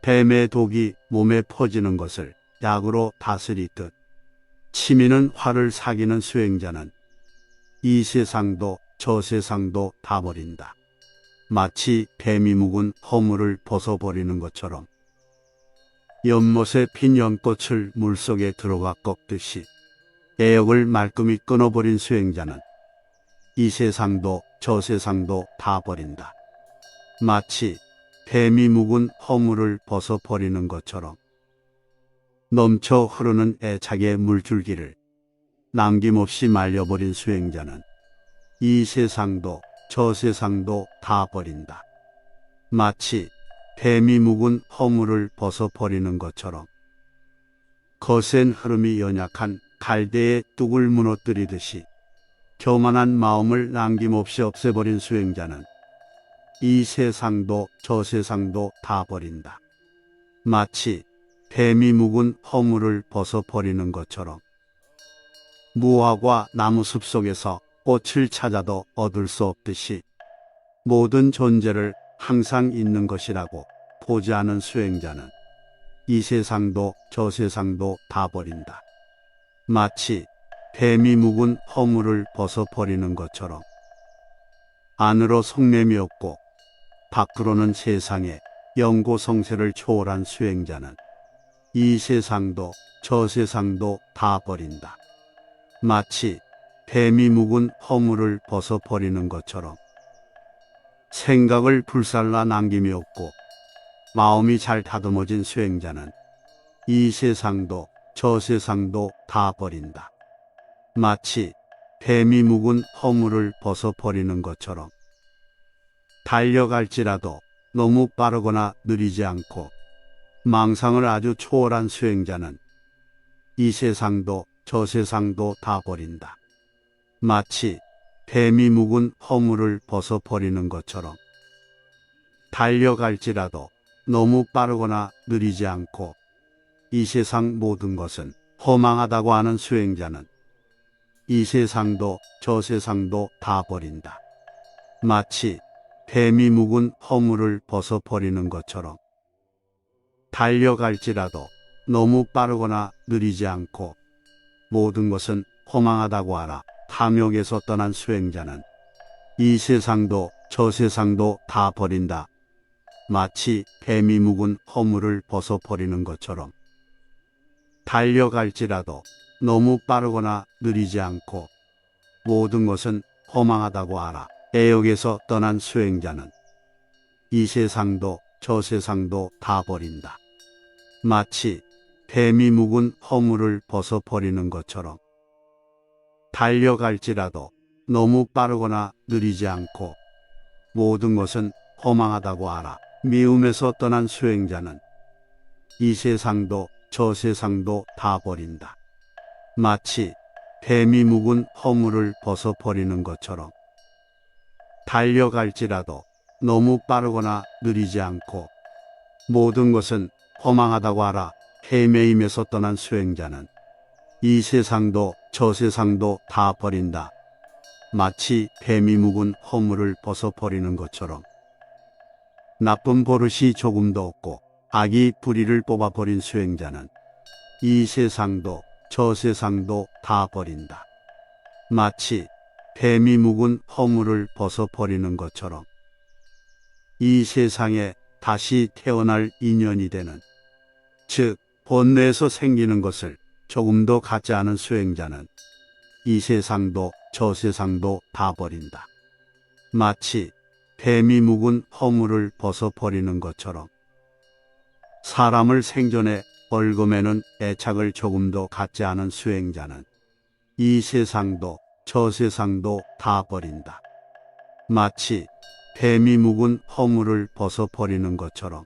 뱀의 독이 몸에 퍼지는 것을 약으로 다스리듯 치미는 화를 사귀는 수행자는 이 세상도 저 세상도 다 버린다. 마치 뱀이 묵은 허물을 벗어버리는 것처럼 연못에 핀 연꽃을 물속에 들어가 꺾듯이 애역을 말끔히 끊어버린 수행자는 이 세상도 저 세상도 다 버린다. 마치 뱀이 묵은 허물을 벗어버리는 것처럼 넘쳐 흐르는 애착의 물줄기를 남김없이 말려버린 수행자는 이 세상도 저 세상도 다 버린다. 마치 뱀이 묵은 허물을 벗어버리는 것처럼 거센 흐름이 연약한 갈대의 뚝을 무너뜨리듯이 교만한 마음을 남김없이 없애버린 수행자는 이 세상도 저 세상도 다 버린다. 마치 뱀이 묵은 허물을 벗어버리는 것처럼 무화과 나무 숲 속에서 꽃을 찾아도 얻을 수 없듯이 모든 존재를 항상 있는 것이라고 보지 않은 수행자는 이 세상도 저 세상도 다 버린다. 마치 뱀이 묵은 허물을 벗어버리는 것처럼 안으로 속냄이 없고 밖으로는 세상의 영고성세를 초월한 수행자는 이 세상도 저 세상도 다 버린다. 마치 뱀이 묵은 허물을 벗어버리는 것처럼 생각을 불살라 남김이 없고 마음이 잘 다듬어진 수행자는 이 세상도 저 세상도 다 버린다. 마치 뱀이 묵은 허물을 벗어버리는 것처럼 달려갈지라도 너무 빠르거나 느리지 않고 망상을 아주 초월한 수행자는 이 세상도 저 세상도 다 버린다. 마치 뱀이 묵은 허물을 벗어버리는 것처럼 달려갈지라도 너무 빠르거나 느리지 않고 이 세상 모든 것은 허망하다고 하는 수행자는 이 세상도 저 세상도 다 버린다. 마치 뱀이 묵은 허물을 벗어버리는 것처럼 달려갈지라도 너무 빠르거나 느리지 않고 모든 것은 허망하다고 알아 탐욕에서 떠난 수행자는 이 세상도 저 세상도 다 버린다. 마치 뱀이 묵은 허물을 벗어버리는 것처럼 달려갈지라도 너무 빠르거나 느리지 않고 모든 것은 허망하다고 알아 애역에서 떠난 수행자는 이 세상도 저 세상도 다 버린다. 마치 뱀이 묵은 허물을 벗어버리는 것처럼 달려갈지라도 너무 빠르거나 느리지 않고 모든 것은 허망하다고 알아 미움에서 떠난 수행자는 이 세상도 저 세상도 다 버린다. 마치 뱀이 묵은 허물을 벗어버리는 것처럼 달려갈지라도 너무 빠르거나 느리지 않고 모든 것은 허망하다고 알아 헤매임에서 떠난 수행자는 이 세상도 저 세상도 다 버린다. 마치 뱀이 묵은 허물을 벗어버리는 것처럼 나쁜 버릇이 조금도 없고 악이 뿌리를 뽑아버린 수행자는 이 세상도 저 세상도 다 버린다. 마치 뱀이 묵은 허물을 벗어버리는 것처럼 이 세상에 다시 태어날 인연이 되는 즉 본뇌에서 생기는 것을 조금도 갖지 않은 수행자는 이 세상도 저 세상도 다 버린다. 마치 뱀이 묵은 허물을 벗어버리는 것처럼 사람을 생존해 벌금에는 애착을 조금도 갖지 않은 수행자는 이 세상도 저 세상도 다 버린다. 마치 뱀이 묵은 허물을 벗어버리는 것처럼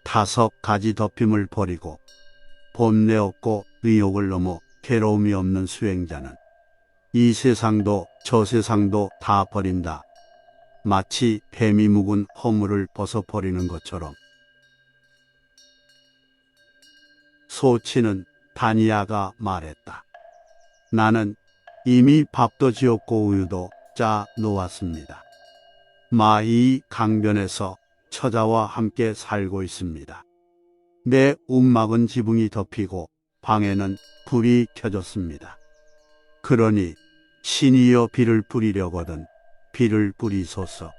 5가지 덮임을 버리고 본뇌 없고 의욕을 넘어 괴로움이 없는 수행자는 이 세상도 저 세상도 다 버린다. 마치 뱀이 묵은 허물을 벗어버리는 것처럼 소치는 다니아가 말했다. 나는 이미 밥도 지었고 우유도 짜 놓았습니다. 이 강변에서 처자와 함께 살고 있습니다. 내 움막은 지붕이 덮이고 방에는 불이 켜졌습니다. 그러니 신이여 비를 뿌리려거든 비를 뿌리소서.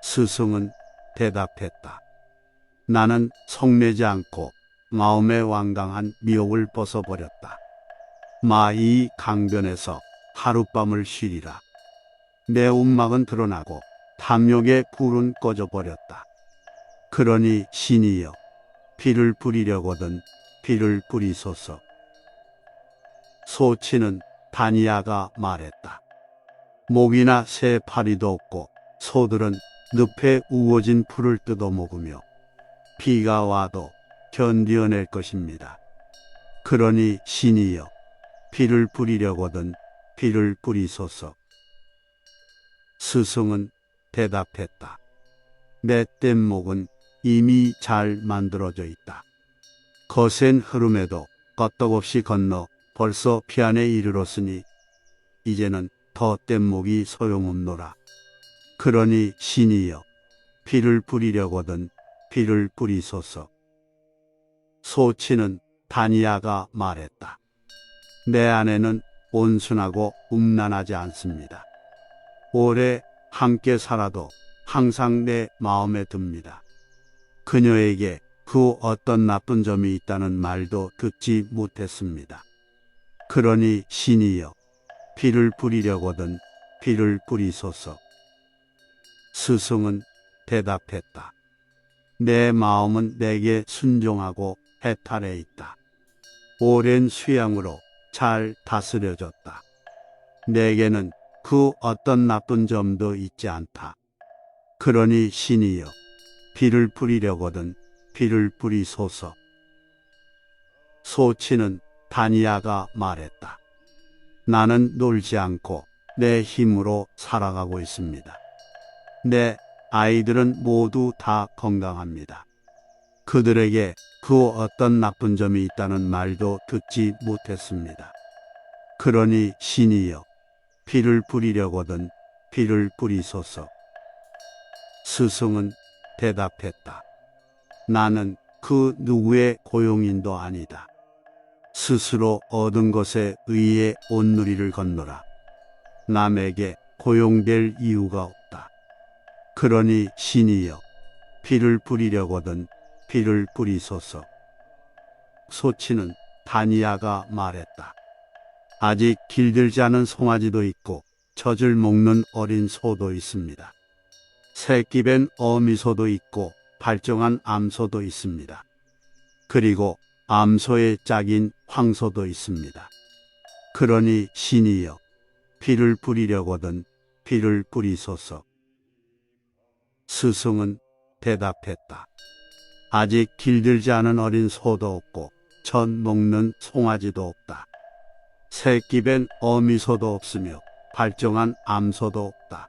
스승은 대답했다. 나는 성내지 않고 마음의 완강한 미혹을 벗어버렸다. 이 강변에서 하룻밤을 쉬리라. 내 움막은 드러나고 탐욕의 불은 꺼져버렸다. 그러니 신이여 비를 뿌리려거든 비를 뿌리소서. 소치는 다니아가 말했다. 목이나 새 파리도 없고 소들은 늪에 우거진 풀을 뜯어먹으며 비가 와도 견디어낼 것입니다. 그러니 신이여 비를 뿌리려거든 비를 뿌리소서. 스승은 대답했다. 내 뗏목은 이미 잘 만들어져 있다. 거센 흐름에도 끄떡없이 건너 벌써 피안에 이르렀으니 이제는 더 뗏목이 소용없노라. 그러니 신이여 비를 뿌리려거든 비를 뿌리소서. 소치는 다니아가 말했다. 내 아내는 온순하고 음란하지 않습니다. 오래 함께 살아도 항상 내 마음에 듭니다. 그녀에게 그 어떤 나쁜 점이 있다는 말도 듣지 못했습니다. 그러니 신이여 비를 뿌리려거든 비를 뿌리소서. 스승은 대답했다. 내 마음은 내게 순종하고 해탈해 있다. 오랜 수양으로 잘 다스려졌다. 내게는 그 어떤 나쁜 점도 있지 않다. 그러니 신이여 비를 뿌리려거든 비를 뿌리소서. 소치는 다니아가 말했다. 나는 놀지 않고 내 힘으로 살아가고 있습니다. 내 아이들은 모두 다 건강합니다. 그들에게 그 어떤 나쁜 점이 있다는 말도 듣지 못했습니다. 그러니 신이여 비를 뿌리려거든 비를 뿌리소서. 스승은 대답했다. 나는 그 누구의 고용인도 아니다. 스스로 얻은 것에 의해 온누리를 건너라. 남에게 고용될 이유가 없다. 그러니 신이여 비를 뿌리려거든 비를 뿌리소서. 소치는 다니아가 말했다. 아직 길들지 않은 송아지도 있고 젖을 먹는 어린 소도 있습니다. 새끼 뵌 어미소도 있고 발정한 암소도 있습니다. 그리고 암소의 짝인 황소도 있습니다. 그러니 신이여 비를 뿌리려거든 비를 뿌리소서. 스승은 대답했다. 아직 길들지 않은 어린 소도 없고 젖 먹는 송아지도 없다. 새끼 뵌 어미소도 없으며 발정한 암소도 없다.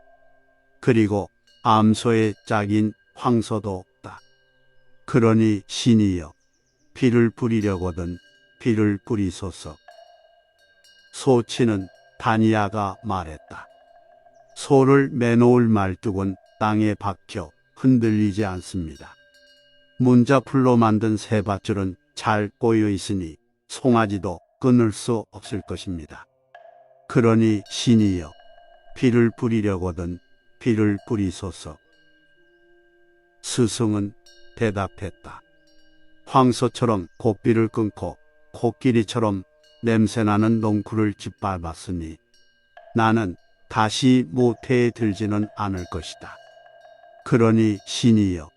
그리고 암소의 짝인 황소도 없다. 그러니 신이여 비를 뿌리려거든 비를 뿌리소서. 소치는 다니아가 말했다. 소를 매놓을 말뚝은 땅에 박혀 흔들리지 않습니다. 문자풀로 만든 새밧줄은 잘 꼬여 있으니 송아지도 끊을 수 없을 것입니다. 그러니 신이여 비를 뿌리려거든 비를 뿌리소서. 스승은 대답했다. 황소처럼 곡비를 끊고 코끼리처럼 냄새나는 농쿨을 짓밟았으니 나는 다시 모태에 들지는 않을 것이다. 그러니 신이여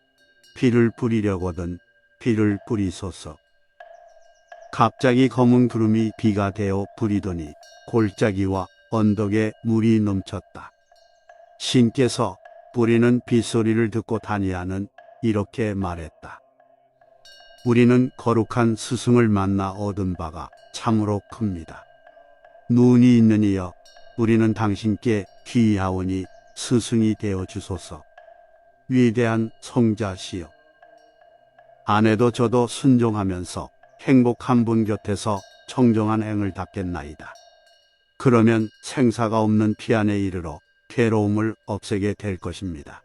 비를 뿌리려거든 비를 뿌리소서. 갑자기 검은 구름이 비가 되어 부리더니 골짜기와 언덕에 물이 넘쳤다. 신께서 뿌리는 빗소리를 듣고 다니아는 이렇게 말했다. 우리는 거룩한 스승을 만나 얻은 바가 참으로 큽니다. 눈이 있는 이여 우리는 당신께 귀하오니 스승이 되어 주소서. 위대한 성자시여 아내도 저도 순종하면서 행복한 분 곁에서 청정한 행을 닦겠나이다. 그러면 생사가 없는 피안에 이르러 괴로움을 없애게 될 것입니다.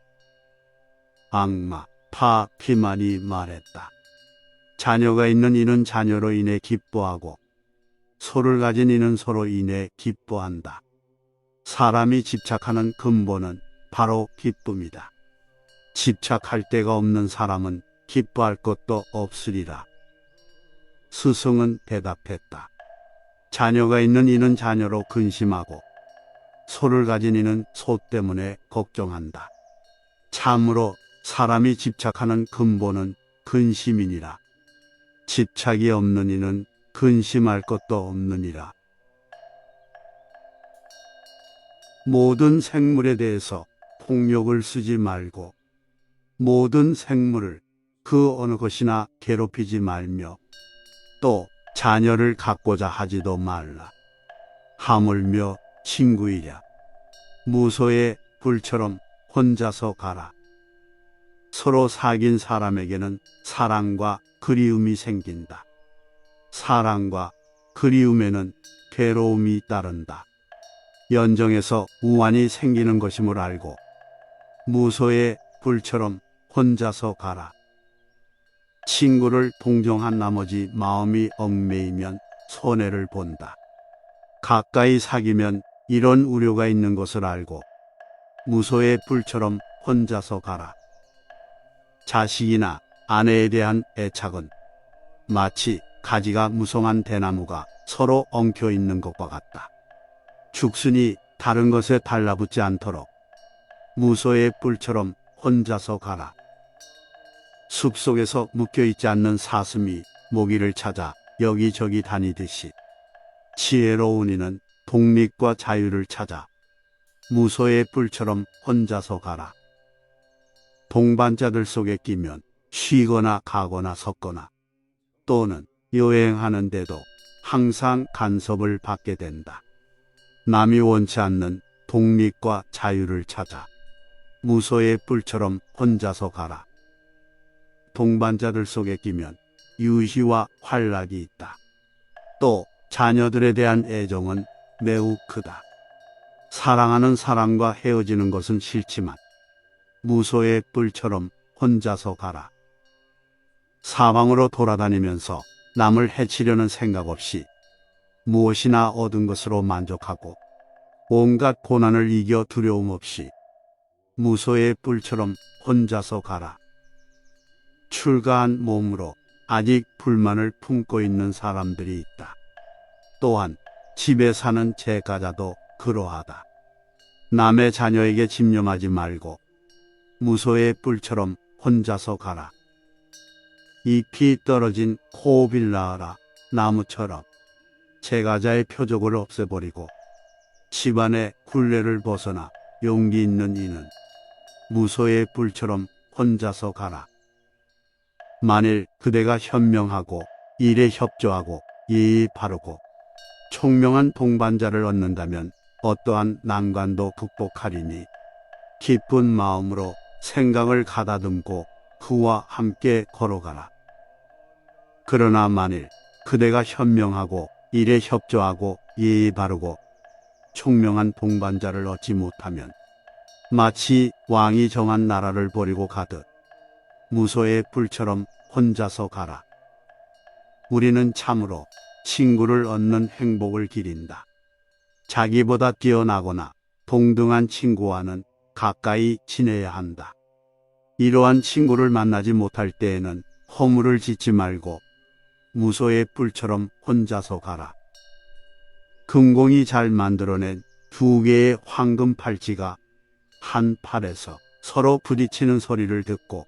악마, 파피만이 말했다. 자녀가 있는 이는 자녀로 인해 기뻐하고 소를 가진 이는 소로 인해 기뻐한다. 사람이 집착하는 근본은 바로 기쁨이다. 집착할 데가 없는 사람은 기뻐할 것도 없으리라. 스승은 대답했다. 자녀가 있는 이는 자녀로 근심하고 소를 가진 이는 소 때문에 걱정한다. 참으로 사람이 집착하는 근본은 근심이니라. 집착이 없는 이는 근심할 것도 없느니라. 모든 생물에 대해서 폭력을 쓰지 말고 모든 생물을 그 어느 것이나 괴롭히지 말며 또 자녀를 갖고자 하지도 말라. 하물며 친구이랴. 무소의 불처럼 혼자서 가라. 서로 사귄 사람에게는 사랑과 그리움이 생긴다. 사랑과 그리움에는 괴로움이 따른다. 연정에서 우환이 생기는 것임을 알고 무소의 불처럼 혼자서 가라. 친구를 동정한 나머지 마음이 얽매이면 손해를 본다. 가까이 사귀면 이런 우려가 있는 것을 알고 무소의 불처럼 혼자서 가라. 자식이나 아내에 대한 애착은 마치 가지가 무성한 대나무가 서로 엉켜 있는 것과 같다. 죽순이 다른 것에 달라붙지 않도록 무소의 뿔처럼 혼자서 가라. 숲속에서 묶여있지 않는 사슴이 모기를 찾아 여기저기 다니듯이 지혜로운 이는 독립과 자유를 찾아 무소의 뿔처럼 혼자서 가라. 동반자들 속에 끼면 쉬거나 가거나 섰거나 또는 여행하는데도 항상 간섭을 받게 된다. 남이 원치 않는 독립과 자유를 찾아 무소의 뿔처럼 혼자서 가라. 동반자들 속에 끼면 유희와 활락이 있다. 또 자녀들에 대한 애정은 매우 크다. 사랑하는 사람과 헤어지는 것은 싫지만 무소의 뿔처럼 혼자서 가라. 사방으로 돌아다니면서 남을 해치려는 생각 없이 무엇이나 얻은 것으로 만족하고 온갖 고난을 이겨 두려움 없이 무소의 뿔처럼 혼자서 가라. 출가한 몸으로 아직 불만을 품고 있는 사람들이 있다. 또한 집에 사는 제가자도 그러하다. 남의 자녀에게 집념하지 말고 무소의 뿔처럼 혼자서 가라. 잎이 떨어진 호흡을 낳아라. 나무처럼 제가자의 표적을 없애버리고 집안의 굴레를 벗어나 용기 있는 이는 무소의 뿔처럼 혼자서 가라. 만일 그대가 현명하고 일에 협조하고 예의 바르고 총명한 동반자를 얻는다면 어떠한 난관도 극복하리니 기쁜 마음으로 생각을 가다듬고 그와 함께 걸어가라. 그러나 만일 그대가 현명하고 일에 협조하고 예의 바르고 총명한 동반자를 얻지 못하면 마치 왕이 정한 나라를 버리고 가듯 무소의 뿔처럼 혼자서 가라. 우리는 참으로 친구를 얻는 행복을 기린다. 자기보다 뛰어나거나 동등한 친구와는 가까이 지내야 한다. 이러한 친구를 만나지 못할 때에는 허물을 짓지 말고 무소의 뿔처럼 혼자서 가라. 금공이 잘 만들어낸 두 개의 황금 팔찌가 한 팔에서 서로 부딪히는 소리를 듣고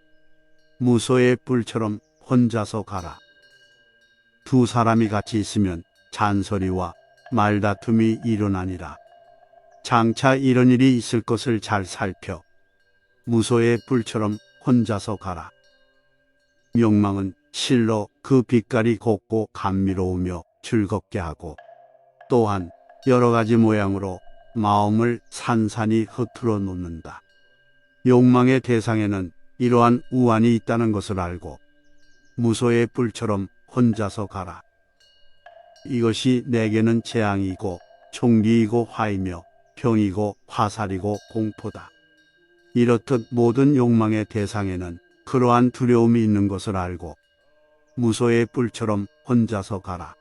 무소의 뿔처럼 혼자서 가라. 두 사람이 같이 있으면 잔소리와 말다툼이 일어나니라. 장차 이런 일이 있을 것을 잘 살펴 무소의 뿔처럼 혼자서 가라. 욕망은 실로 그 빛깔이 곱고 감미로우며 즐겁게 하고 또한 여러 가지 모양으로 마음을 산산이 흐트러 놓는다. 욕망의 대상에는 이러한 우환이 있다는 것을 알고 무소의 뿔처럼 혼자서 가라. 이것이 내게는 재앙이고 총기이고 화이며 병이고 화살이고 공포다. 이렇듯 모든 욕망의 대상에는 그러한 두려움이 있는 것을 알고 무소의 뿔처럼 혼자서 가라.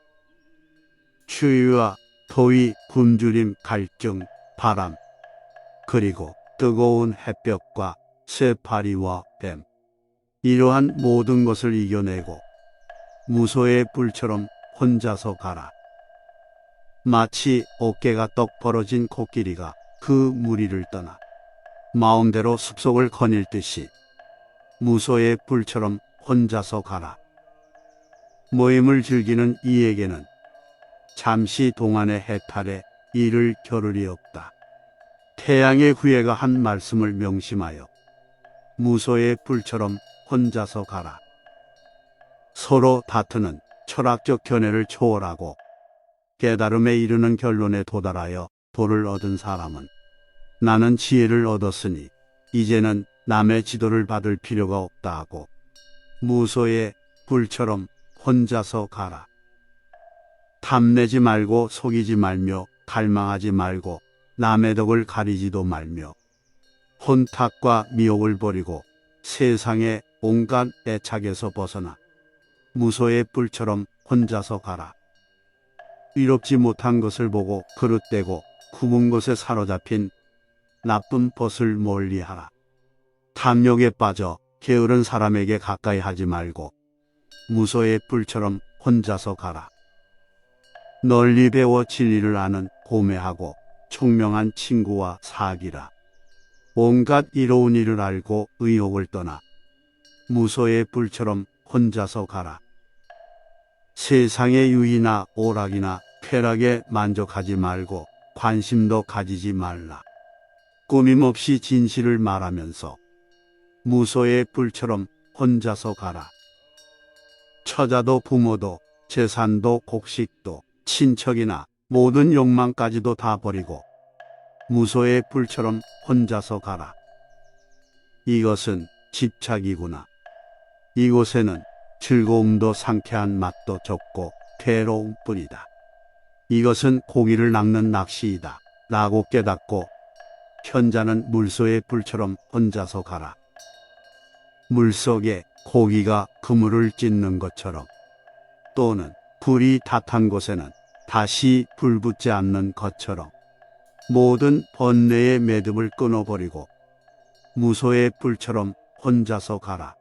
추위와 더위, 굶주림, 갈증, 바람, 그리고 뜨거운 햇볕과 쇠파리와 뱀, 이러한 모든 것을 이겨내고 무소의 뿔처럼 혼자서 가라. 마치 어깨가 떡 벌어진 코끼리가 그 무리를 떠나 마음대로 숲속을 거닐듯이 무소의 뿔처럼 혼자서 가라. 모임을 즐기는 이에게는 잠시 동안의 해탈에 이를 겨를이 없다. 태양의 후예가 한 말씀을 명심하여 무소의 뿔처럼 혼자서 가라. 서로 다투는 철학적 견해를 초월하고 깨달음에 이르는 결론에 도달하여 도를 얻은 사람은 나는 지혜를 얻었으니 이제는 남의 지도를 받을 필요가 없다 하고 무소의 뿔처럼 혼자서 가라. 탐내지 말고 속이지 말며 갈망하지 말고 남의 덕을 가리지도 말며 혼탁과 미혹을 버리고 세상의 온갖 애착에서 벗어나 무소의 뿔처럼 혼자서 가라. 의롭지 못한 것을 보고 그릇되고 굽은 것에 사로잡힌 나쁜 벗을 멀리하라. 탐욕에 빠져 게으른 사람에게 가까이 하지 말고 무소의 뿔처럼 혼자서 가라. 널리 배워 진리를 아는 고매하고 총명한 친구와 사귀라. 온갖 이로운 일을 알고 의욕을 떠나 무소의 뿔처럼 혼자서 가라. 세상의 유의나 오락이나 쾌락에 만족하지 말고 관심도 가지지 말라. 꾸밈없이 진실을 말하면서 무소의 뿔처럼 혼자서 가라. 처자도 부모도 재산도 곡식도 친척이나 모든 욕망까지도 다 버리고 무소의 뿔처럼 혼자서 가라. 이것은 집착이구나. 이곳에는 즐거움도 상쾌한 맛도 적고 괴로움 뿐이다. 이것은 고기를 낚는 낚시이다 라고 깨닫고 현자는 물소의 뿔처럼 혼자서 가라. 물속에 고기가 그물을 찢는 것처럼 또는 불이 다 탄 곳에는 다시 불 붙지 않는 것처럼 모든 번뇌의 매듭을 끊어버리고 무소의 뿔처럼 혼자서 가라.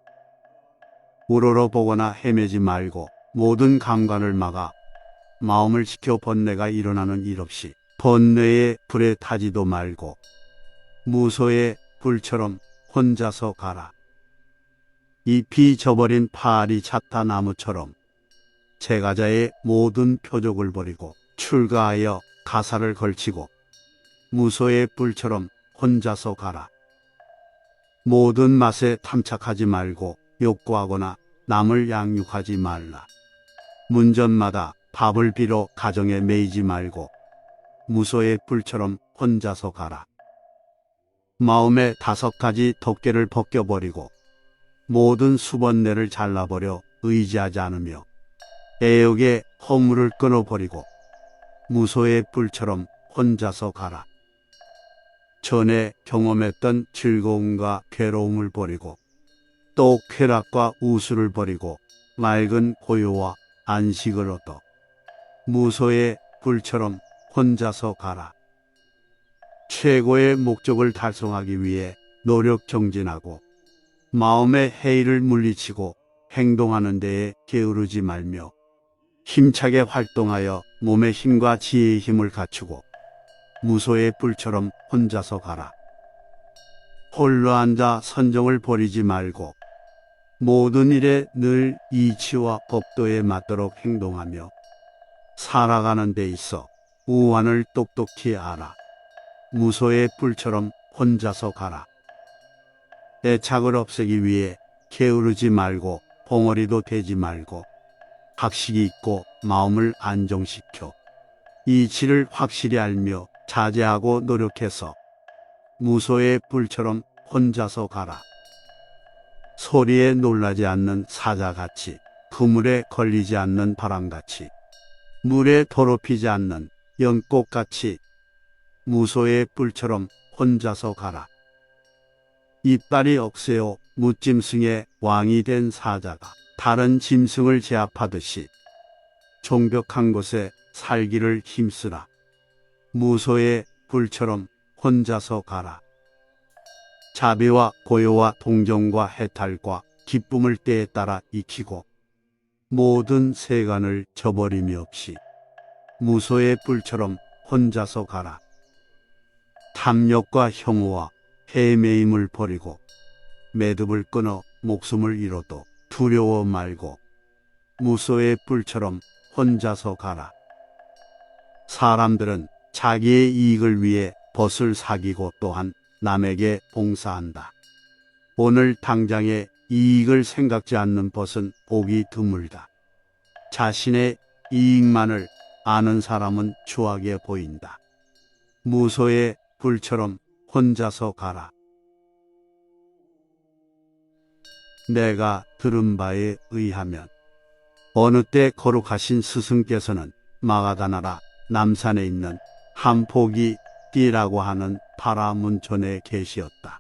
우러러보거나 헤매지 말고 모든 감관을 막아 마음을 지켜 번뇌가 일어나는 일 없이 번뇌의 불에 타지도 말고 무소의 뿔처럼 혼자서 가라. 잎이 져버린 파리 찻다 나무처럼 제가자의 모든 표적을 버리고 출가하여 가사를 걸치고 무소의 뿔처럼 혼자서 가라. 모든 맛에 탐착하지 말고 욕구하거나 남을 양육하지 말라. 문전마다 밥을 빌어 가정에 매이지 말고 무소의 뿔처럼 혼자서 가라. 마음의 5가지 덮개를 벗겨버리고 모든 수번뇌를 잘라버려 의지하지 않으며 애욕의 허물을 끊어버리고 무소의 뿔처럼 혼자서 가라. 전에 경험했던 즐거움과 괴로움을 버리고 또 쾌락과 우수를 버리고 맑은 고요와 안식을 얻어 무소의 뿔처럼 혼자서 가라. 최고의 목적을 달성하기 위해 노력 정진하고 마음의 해이를 물리치고 행동하는 데에 게으르지 말며 힘차게 활동하여 몸의 힘과 지혜의 힘을 갖추고 무소의 뿔처럼 혼자서 가라. 홀로 앉아 선정을 버리지 말고 모든 일에 늘 이치와 법도에 맞도록 행동하며 살아가는 데 있어 우환을 똑똑히 알아. 무소의 뿔처럼 혼자서 가라. 애착을 없애기 위해 게으르지 말고 벙어리도 되지 말고 학식이 있고 마음을 안정시켜 이치를 확실히 알며 자제하고 노력해서 무소의 뿔처럼 혼자서 가라. 소리에 놀라지 않는 사자같이 그물에 걸리지 않는 바람같이 물에 더럽히지 않는 연꽃같이 무소의 뿔처럼 혼자서 가라. 이빨이 억세요 무짐승의 왕이 된 사자가 다른 짐승을 제압하듯이 종벽한 곳에 살기를 힘쓰라. 무소의 불처럼 혼자서 가라. 자비와 고요와 동정과 해탈과 기쁨을 때에 따라 익히고 모든 세간을 저버림이 없이 무소의 뿔처럼 혼자서 가라. 탐욕과 혐오와 헤매임을 버리고 매듭을 끊어 목숨을 잃어도 두려워 말고 무소의 뿔처럼 혼자서 가라. 사람들은 자기의 이익을 위해 벗을 사귀고 또한 남에게 봉사한다. 오늘 당장의 이익을 생각지 않는 벗은 보기 드물다. 자신의 이익만을 아는 사람은 추하게 보인다. 무소의 불처럼 혼자서 가라. 내가 들은 바에 의하면 어느 때 거룩하신 스승께서는 마가다나라 남산에 있는 한포기 띠라고 하는 바라문촌에 계시었다.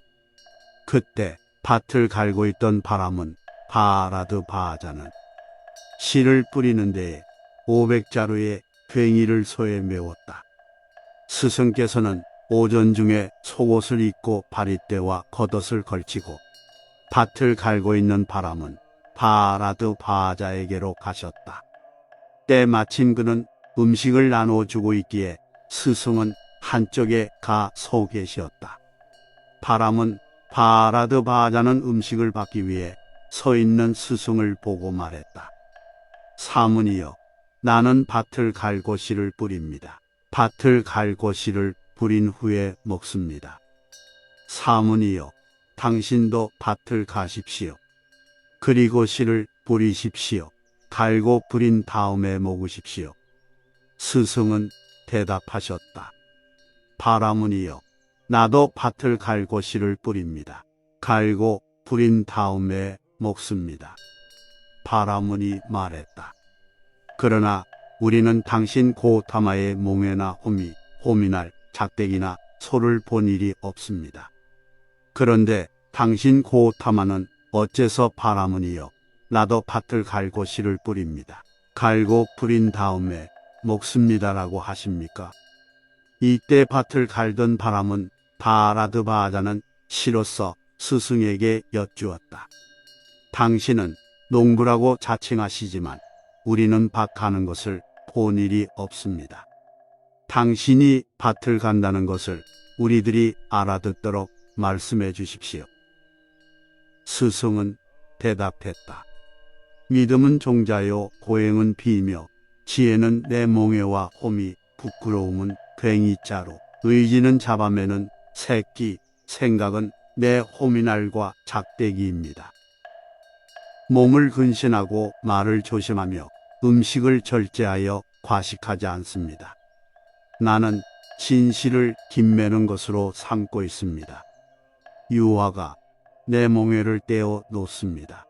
그때 밭을 갈고 있던 바람은 바라드 바하자는 씨를 뿌리는 데에 500자루의 괭이를 소에 메웠다. 스승께서는 오전 중에 속옷을 입고 바리떼와 겉옷을 걸치고 밭을 갈고 있는 바람은 바라드 바하자에게로 가셨다. 때마침 그는 음식을 나누어 주고 있기에 스승은 한쪽에 가 서 계시었다. 바람은 바라드 바하자는 음식을 받기 위해 서 있는 스승을 보고 말했다. 사문이여, 나는 밭을 갈고 씨를 뿌립니다. 밭을 갈고 씨를 뿌린 후에 먹습니다. 사문이여, 당신도 밭을 가십시오. 그리고 씨를 뿌리십시오. 갈고 뿌린 다음에 먹으십시오. 스승은 대답하셨다. 바라문이여, 나도 밭을 갈고 씨를 뿌립니다. 갈고 뿌린 다음에 먹습니다. 바라문이 말했다. 그러나 우리는 당신 고타마의 몽에나 호미날, 작대기나 소를 본 일이 없습니다. 그런데 당신 고타마는 어째서 바라문이여, 나도 밭을 갈고 씨를 뿌립니다. 갈고 뿌린 다음에 먹습니다라고 하십니까? 이때 밭을 갈던 바람은 바라드 바하자는 시로써 스승에게 여쭈었다. 당신은 농부라고 자칭하시지만 우리는 밭 가는 것을 본 일이 없습니다. 당신이 밭을 간다는 것을 우리들이 알아듣도록 말씀해 주십시오. 스승은 대답했다. 믿음은 종자요, 고행은 비며, 지혜는 내 몽에와 홈이, 부끄러움은 괭이자루, 의지는 잡아매는 새끼, 생각은 내 호미날과 작대기입니다. 몸을 근신하고 말을 조심하며 음식을 절제하여 과식하지 않습니다. 나는 진실을 김매는 것으로 삼고 있습니다. 유화가 내 몽에를 떼어 놓습니다.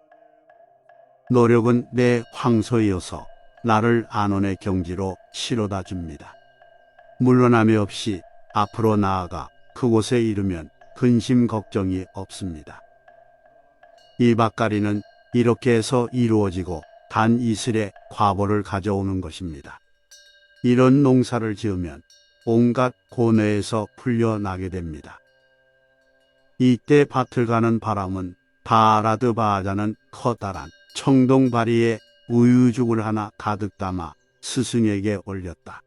노력은 내 황소이어서 나를 안원의 경지로 실어다 줍니다. 물러남이 없이 앞으로 나아가 그곳에 이르면 근심 걱정이 없습니다. 이 밭갈이는 이렇게 해서 이루어지고 단 이슬에 과보를 가져오는 것입니다. 이런 농사를 지으면 온갖 고뇌에서 풀려나게 됩니다. 이때 밭을 가는 바람은 바라드 바하자는 커다란 청동바리에 우유죽을 하나 가득 담아 스승에게 올렸다.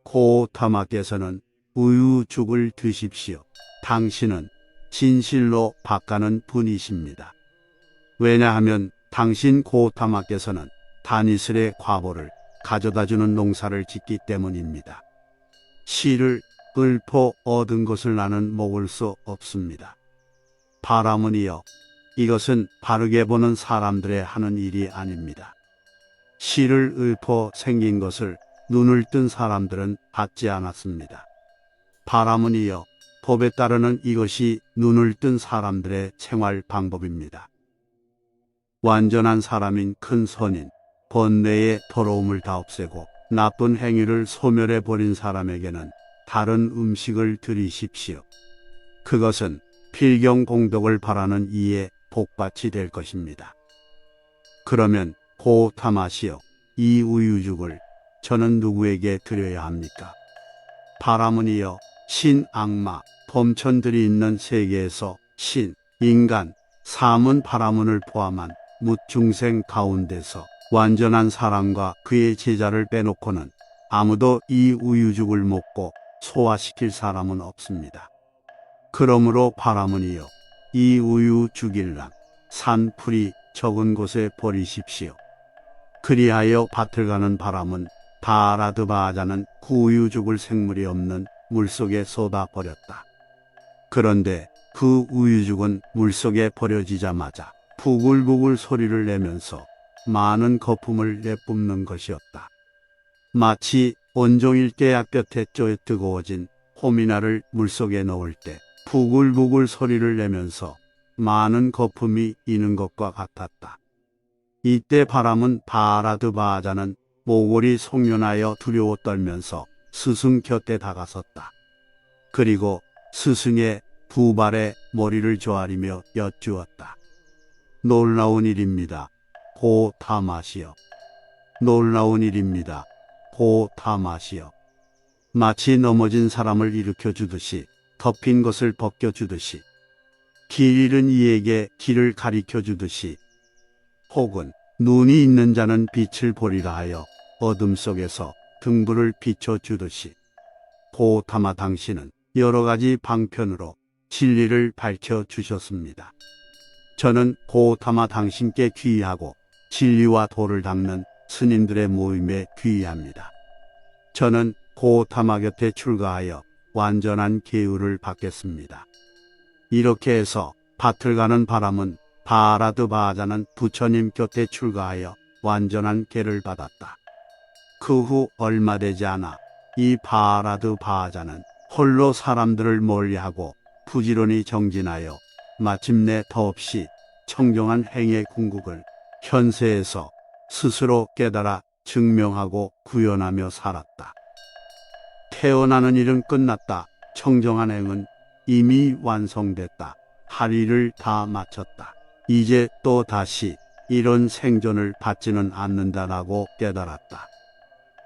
고타마께서는 우유죽을 드십시오. 당신은 진실로 밭 가는 분이십니다. 왜냐하면 당신 고타마께서는 단이슬의 과보를 가져다주는 농사를 짓기 때문입니다. 씨를 읊어 얻은 것을 나는 먹을 수 없습니다. 바라문이여, 이것은 바르게 보는 사람들의 하는 일이 아닙니다. 씨를 읊어 생긴 것을 눈을 뜬 사람들은 받지 않았습니다. 바라문이여, 법에 따르는 이것이 눈을 뜬 사람들의 생활 방법입니다. 완전한 사람인 큰 선인, 번뇌의 더러움을 다 없애고 나쁜 행위를 소멸해 버린 사람에게는 다른 음식을 드리십시오. 그것은 필경공덕을 바라는 이의 복밭이 될 것입니다. 그러면 고타마시여, 이 우유죽을 저는 누구에게 드려야 합니까? 바라문이여, 신, 악마, 범천들이 있는 세계에서 신, 인간, 사문, 바라문을 포함한 묻중생 가운데서 완전한 사람과 그의 제자를 빼놓고는 아무도 이 우유죽을 먹고 소화시킬 사람은 없습니다. 그러므로 바라문이여, 이 우유죽일랑 산풀이 적은 곳에 버리십시오. 그리하여 밭을 가는 바람은 바라드바하자는 그 우유죽을 생물이 없는 물속에 쏟아 버렸다. 그런데 그 우유죽은 물속에 버려지자마자 부글부글 소리를 내면서 많은 거품을 내뿜는 것이었다. 마치 온종일 깨약볕에 쪄 뜨거워진 호미나를 물속에 넣을 때 부글부글 소리를 내면서 많은 거품이 이는 것과 같았다. 이때 바람은 바라드바하자는 모골이 송연하여 두려워 떨면서 스승 곁에 다가섰다. 그리고 스승의 두 발에 머리를 조아리며 여쭈었다. 놀라운 일입니다. 고타마시여. 놀라운 일입니다. 고타마시여. 마치 넘어진 사람을 일으켜 주듯이, 덮인 것을 벗겨 주듯이, 길 잃은 이에게 길을 가리켜 주듯이, 혹은 눈이 있는 자는 빛을 보리라 하여 어둠 속에서 등불을 비춰 주듯이, 고타마 당신은 여러 가지 방편으로 진리를 밝혀 주셨습니다. 저는 고타마 당신께 귀의하고 진리와 도를 닦는 스님들의 모임에 귀의합니다. 저는 고타마 곁에 출가하여 완전한 계율을 받겠습니다. 이렇게 해서 밭을 가는 바람은 바라드바하자는 부처님 곁에 출가하여 완전한 계를 받았다. 그 후 얼마 되지 않아 이 바라드바하자는 홀로 사람들을 멀리하고 부지런히 정진하여 마침내 더없이 청정한 행의 궁극을 현세에서 스스로 깨달아 증명하고 구현하며 살았다. 태어나는 일은 끝났다. 청정한 행은 이미 완성됐다. 할 일을 다 마쳤다. 이제 또 다시 이런 생존을 받지는 않는다라고 깨달았다.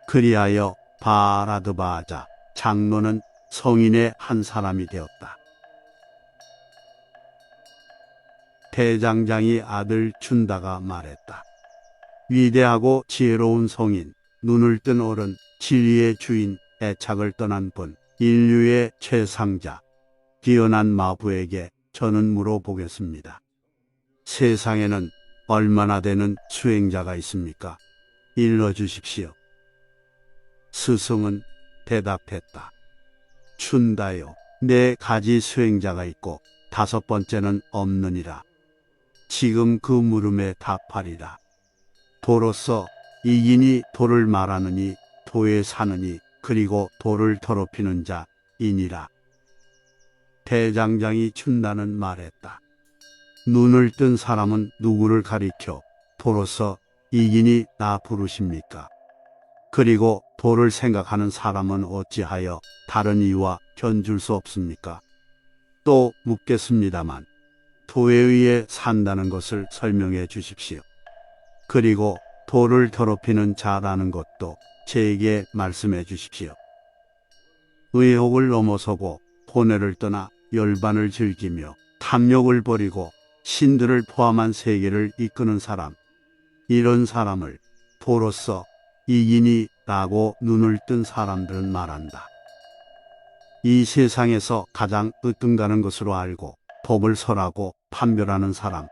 그리하여 바라드바하자 장로는 성인의 한 사람이 되었다. 대장장이 아들 춘다가 말했다. 위대하고 지혜로운 성인, 눈을 뜬 어른, 진리의 주인, 애착을 떠난 분, 인류의 최상자, 뛰어난 마부에게 저는 물어보겠습니다. 세상에는 얼마나 되는 수행자가 있습니까? 일러주십시오. 스승은 대답했다. 춘다요, 4가지 수행자가 있고 5번째는 없느니라. 지금 그 물음에 답하리라. 도로서 이기니 도를 말하느니 도에 사느니 그리고 도를 더럽히는 자이니라. 대장장이 춘다는 말했다. 눈을 뜬 사람은 누구를 가리켜 도로서 이기니 나 부르십니까? 그리고 도를 생각하는 사람은 어찌하여 다른 이와 견줄 수 없습니까? 또 묻겠습니다만 도에 의해 산다는 것을 설명해 주십시오. 그리고 도를 더럽히는 자라는 것도 제게 말씀해 주십시오. 의혹을 넘어서고 고뇌를 떠나 열반을 즐기며 탐욕을 버리고 신들을 포함한 세계를 이끄는 사람, 이런 사람을 도로서 이기니 라고 눈을 뜬 사람들은 말한다. 이 세상에서 가장 으뜸가는 것으로 알고 법을 설하고 판별하는 사람,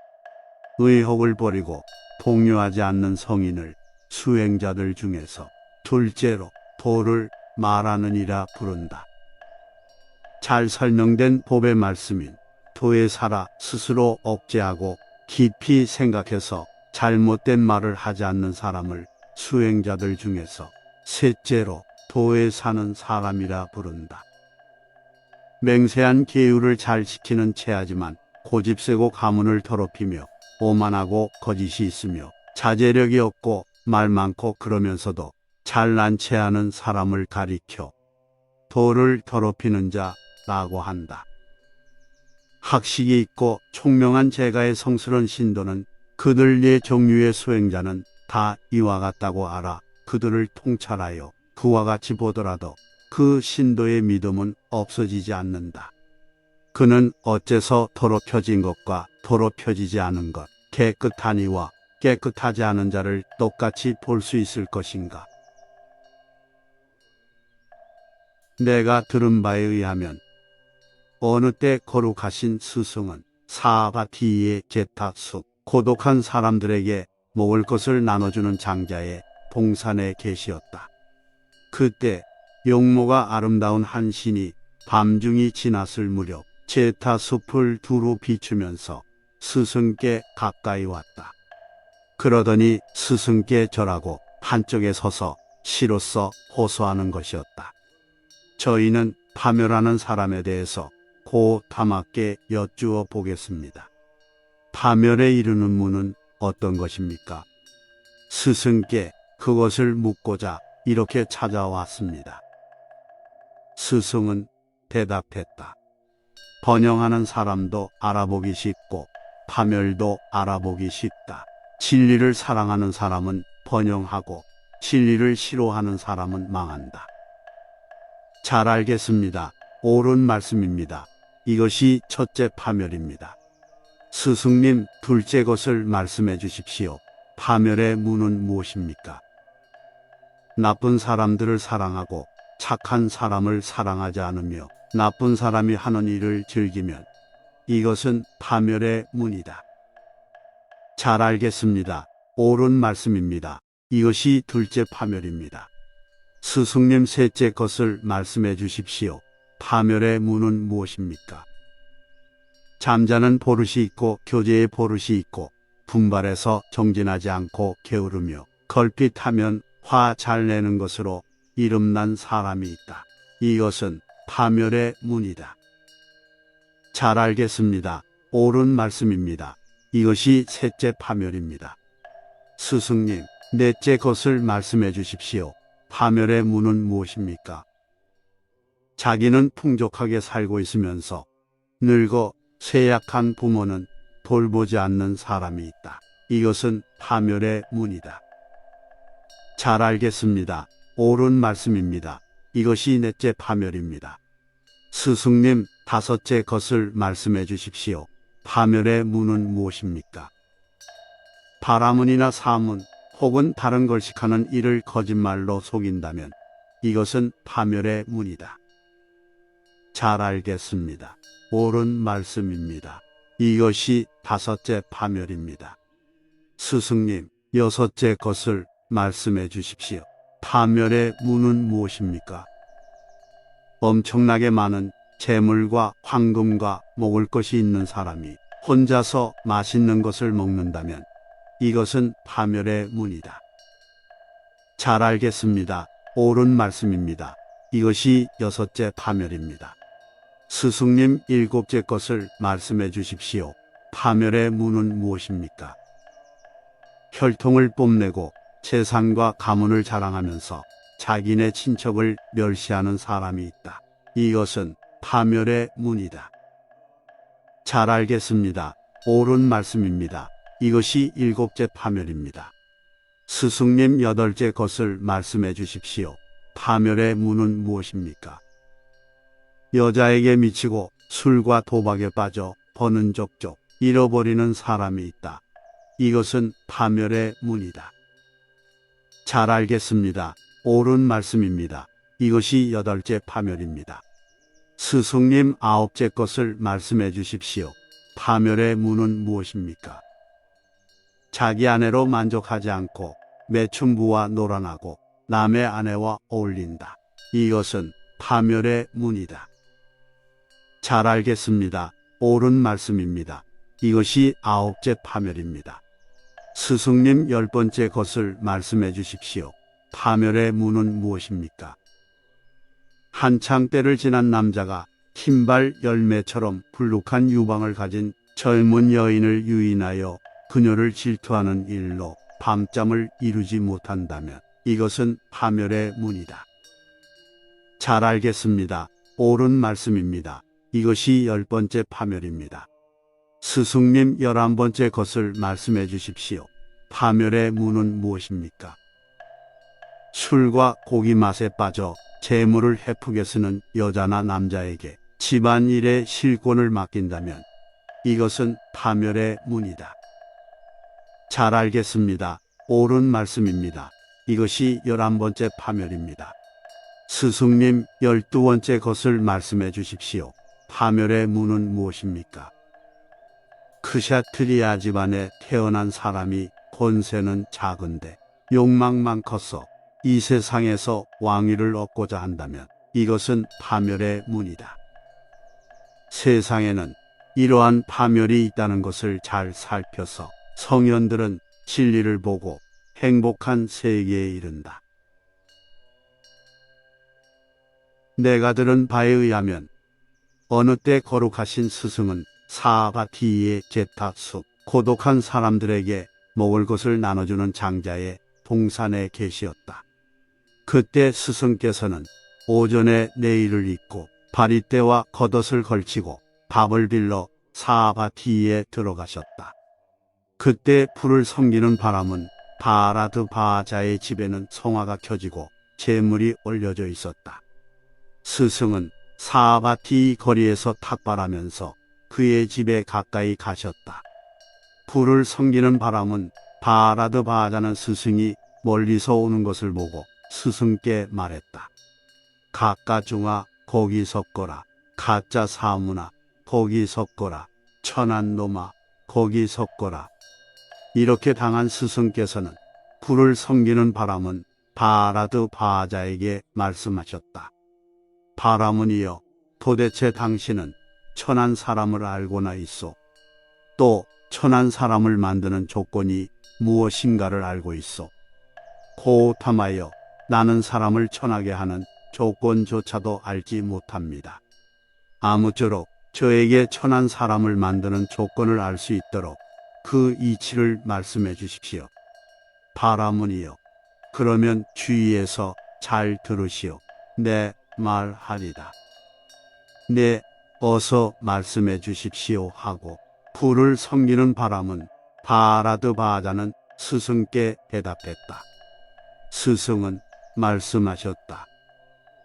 의혹을 버리고 동요하지 않는 성인을 수행자들 중에서 둘째로 도를 말하느니라 부른다. 잘 설명된 법의 말씀인 도에 살아 스스로 억제하고 깊이 생각해서 잘못된 말을 하지 않는 사람을 수행자들 중에서 셋째로 도에 사는 사람이라 부른다. 맹세한 계율을 잘 지키는 체하지만 고집세고 가문을 더럽히며 오만하고 거짓이 있으며 자제력이 없고 말 많고 그러면서도 잘난 체하는 사람을 가리켜 도를 더럽히는 자라고 한다. 학식이 있고 총명한 제가의 성스러운 신도는 그들 예 종류의 수행자는 다 이와 같다고 알아 그들을 통찰하여 그와 같이 보더라도 그 신도의 믿음은 없어지지 않는다. 그는 어째서 더럽혀진 것과 더럽혀지지 않은 것, 깨끗한 이와 깨끗하지 않은 자를 똑같이 볼 수 있을 것인가? 내가 들은 바에 의하면 어느 때 거룩하신 스승은 사바티의 제타숲 고독한 사람들에게 먹을 것을 나눠주는 장자의 동산에 계시었다. 그때 용모가 아름다운 한 신이 밤중이 지났을 무렵 제타숲을 두루 비추면서 스승께 가까이 왔다. 그러더니 스승께 절하고 한쪽에 서서 시로써 호소하는 것이었다. 저희는 파멸하는 사람에 대해서 고타맣게 여쭈어 보겠습니다. 파멸에 이르는 문은 어떤 것입니까? 스승께 그것을 묻고자 이렇게 찾아왔습니다. 스승은 대답했다. 번영하는 사람도 알아보기 쉽고 파멸도 알아보기 쉽다. 진리를 사랑하는 사람은 번영하고 진리를 싫어하는 사람은 망한다. 잘 알겠습니다. 옳은 말씀입니다. 이것이 첫째 파멸입니다. 스승님, 둘째 것을 말씀해 주십시오. 파멸의 문은 무엇입니까? 나쁜 사람들을 사랑하고 착한 사람을 사랑하지 않으며 나쁜 사람이 하는 일을 즐기면 이것은 파멸의 문이다. 잘 알겠습니다. 옳은 말씀입니다. 이것이 둘째 파멸입니다. 스승님, 셋째 것을 말씀해 주십시오. 파멸의 문은 무엇입니까? 잠자는 버릇이 있고 교제의 버릇이 있고 분발해서 정진하지 않고 게으르며 걸핏하면 화 잘 내는 것으로 이름난 사람이 있다. 이것은 파멸의 문이다. 잘 알겠습니다. 옳은 말씀입니다. 이것이 셋째 파멸입니다. 스승님, 넷째 것을 말씀해 주십시오. 파멸의 문은 무엇입니까? 자기는 풍족하게 살고 있으면서 늙어 쇠약한 부모는 돌보지 않는 사람이 있다. 이것은 파멸의 문이다. 잘 알겠습니다. 옳은 말씀입니다. 이것이 넷째 파멸입니다. 스승님, 다섯째 것을 말씀해 주십시오. 파멸의 문은 무엇입니까? 바라문이나 사문 혹은 다른 걸식하는 이를 거짓말로 속인다면 이것은 파멸의 문이다. 잘 알겠습니다. 옳은 말씀입니다. 이것이 다섯째 파멸입니다. 스승님, 여섯째 것을 말씀해 주십시오. 파멸의 문은 무엇입니까? 엄청나게 많은 재물과 황금과 먹을 것이 있는 사람이 혼자서 맛있는 것을 먹는다면 이것은 파멸의 문이다. 잘 알겠습니다. 옳은 말씀입니다. 이것이 여섯째 파멸입니다. 스승님, 일곱째 것을 말씀해 주십시오. 파멸의 문은 무엇입니까? 혈통을 뽐내고 재산과 가문을 자랑하면서 자기네 친척을 멸시하는 사람이 있다. 이것은 파멸의 문이다. 잘 알겠습니다. 옳은 말씀입니다. 이것이 일곱째 파멸입니다. 스승님, 여덟째 것을 말씀해 주십시오. 파멸의 문은 무엇입니까? 여자에게 미치고 술과 도박에 빠져 버는 족족 잃어버리는 사람이 있다. 이것은 파멸의 문이다. 잘 알겠습니다. 옳은 말씀입니다. 이것이 여덟째 파멸입니다. 스승님, 아홉째 것을 말씀해 주십시오. 파멸의 문은 무엇입니까? 자기 아내로 만족하지 않고 매춘부와 놀아나고 남의 아내와 어울린다. 이것은 파멸의 문이다. 잘 알겠습니다. 옳은 말씀입니다. 이것이 아홉째 파멸입니다. 스승님, 열 번째 것을 말씀해 주십시오. 파멸의 문은 무엇입니까? 한창 때를 지난 남자가 흰발 열매처럼 불룩한 유방을 가진 젊은 여인을 유인하여 그녀를 질투하는 일로 밤잠을 이루지 못한다면 이것은 파멸의 문이다. 잘 알겠습니다. 옳은 말씀입니다. 이것이 10번째 파멸입니다. 스승님 11번째 것을 말씀해 주십시오. 파멸의 무는 무엇입니까? 술과 고기 맛에 빠져 재물을 헤프게 쓰는 여자나 남자에게 집안일의 실권을 맡긴다면 이것은 파멸의 문이다. 잘 알겠습니다. 옳은 말씀입니다. 이것이 11번째 파멸입니다. 스승님 12번째 것을 말씀해 주십시오. 파멸의 무는 무엇입니까? 크샤트리아 집안에 태어난 사람이 본세는 작은데 욕망만 커서 이 세상에서 왕위를 얻고자 한다면 이것은 파멸의 문이다. 세상에는 이러한 파멸이 있다는 것을 잘 살펴서 성현들은 진리를 보고 행복한 세계에 이른다. 내가 들은 바에 의하면 어느 때 거룩하신 스승은 사바티의 제타숲 고독한 사람들에게 먹을 것을 나눠주는 장자의 동산에 계시었다. 그때 스승께서는 오전에 내일을 입고 바리떼와 겉옷을 걸치고 밥을 빌러 사바티에 들어가셨다. 그때 불을 섬기는 바람은 바라드 바자의 집에는 성화가 켜지고 재물이 올려져 있었다. 스승은 사바티 거리에서 탁발하면서 그의 집에 가까이 가셨다. 불을 섬기는 바람은 바라드 바자는 스승이 멀리서 오는 것을 보고 스승께 말했다. 가까중아 거기 섰거라. 가짜 사무나 거기 섰거라. 천한 놈아 거기 섰거라. 이렇게 당한 스승께서는 불을 섬기는 바람은 바라드 바자에게 말씀하셨다. 바람은이여, 도대체 당신은 천한 사람을 알고나 있소? 또 천한 사람을 만드는 조건이 무엇인가를 알고 있소? 고탐하여 나는 사람을 천하게 하는 조건조차도 알지 못합니다. 아무쪼록 저에게 천한 사람을 만드는 조건을 알 수 있도록 그 이치를 말씀해 주십시오. 바라문이여, 그러면 주위에서 잘 들으시오. 내 말하리다. 네, 어서 말씀해 주십시오 하고 불을 섬기는 바람은 바라드 바자는 스승께 대답했다. 스승은 말씀하셨다.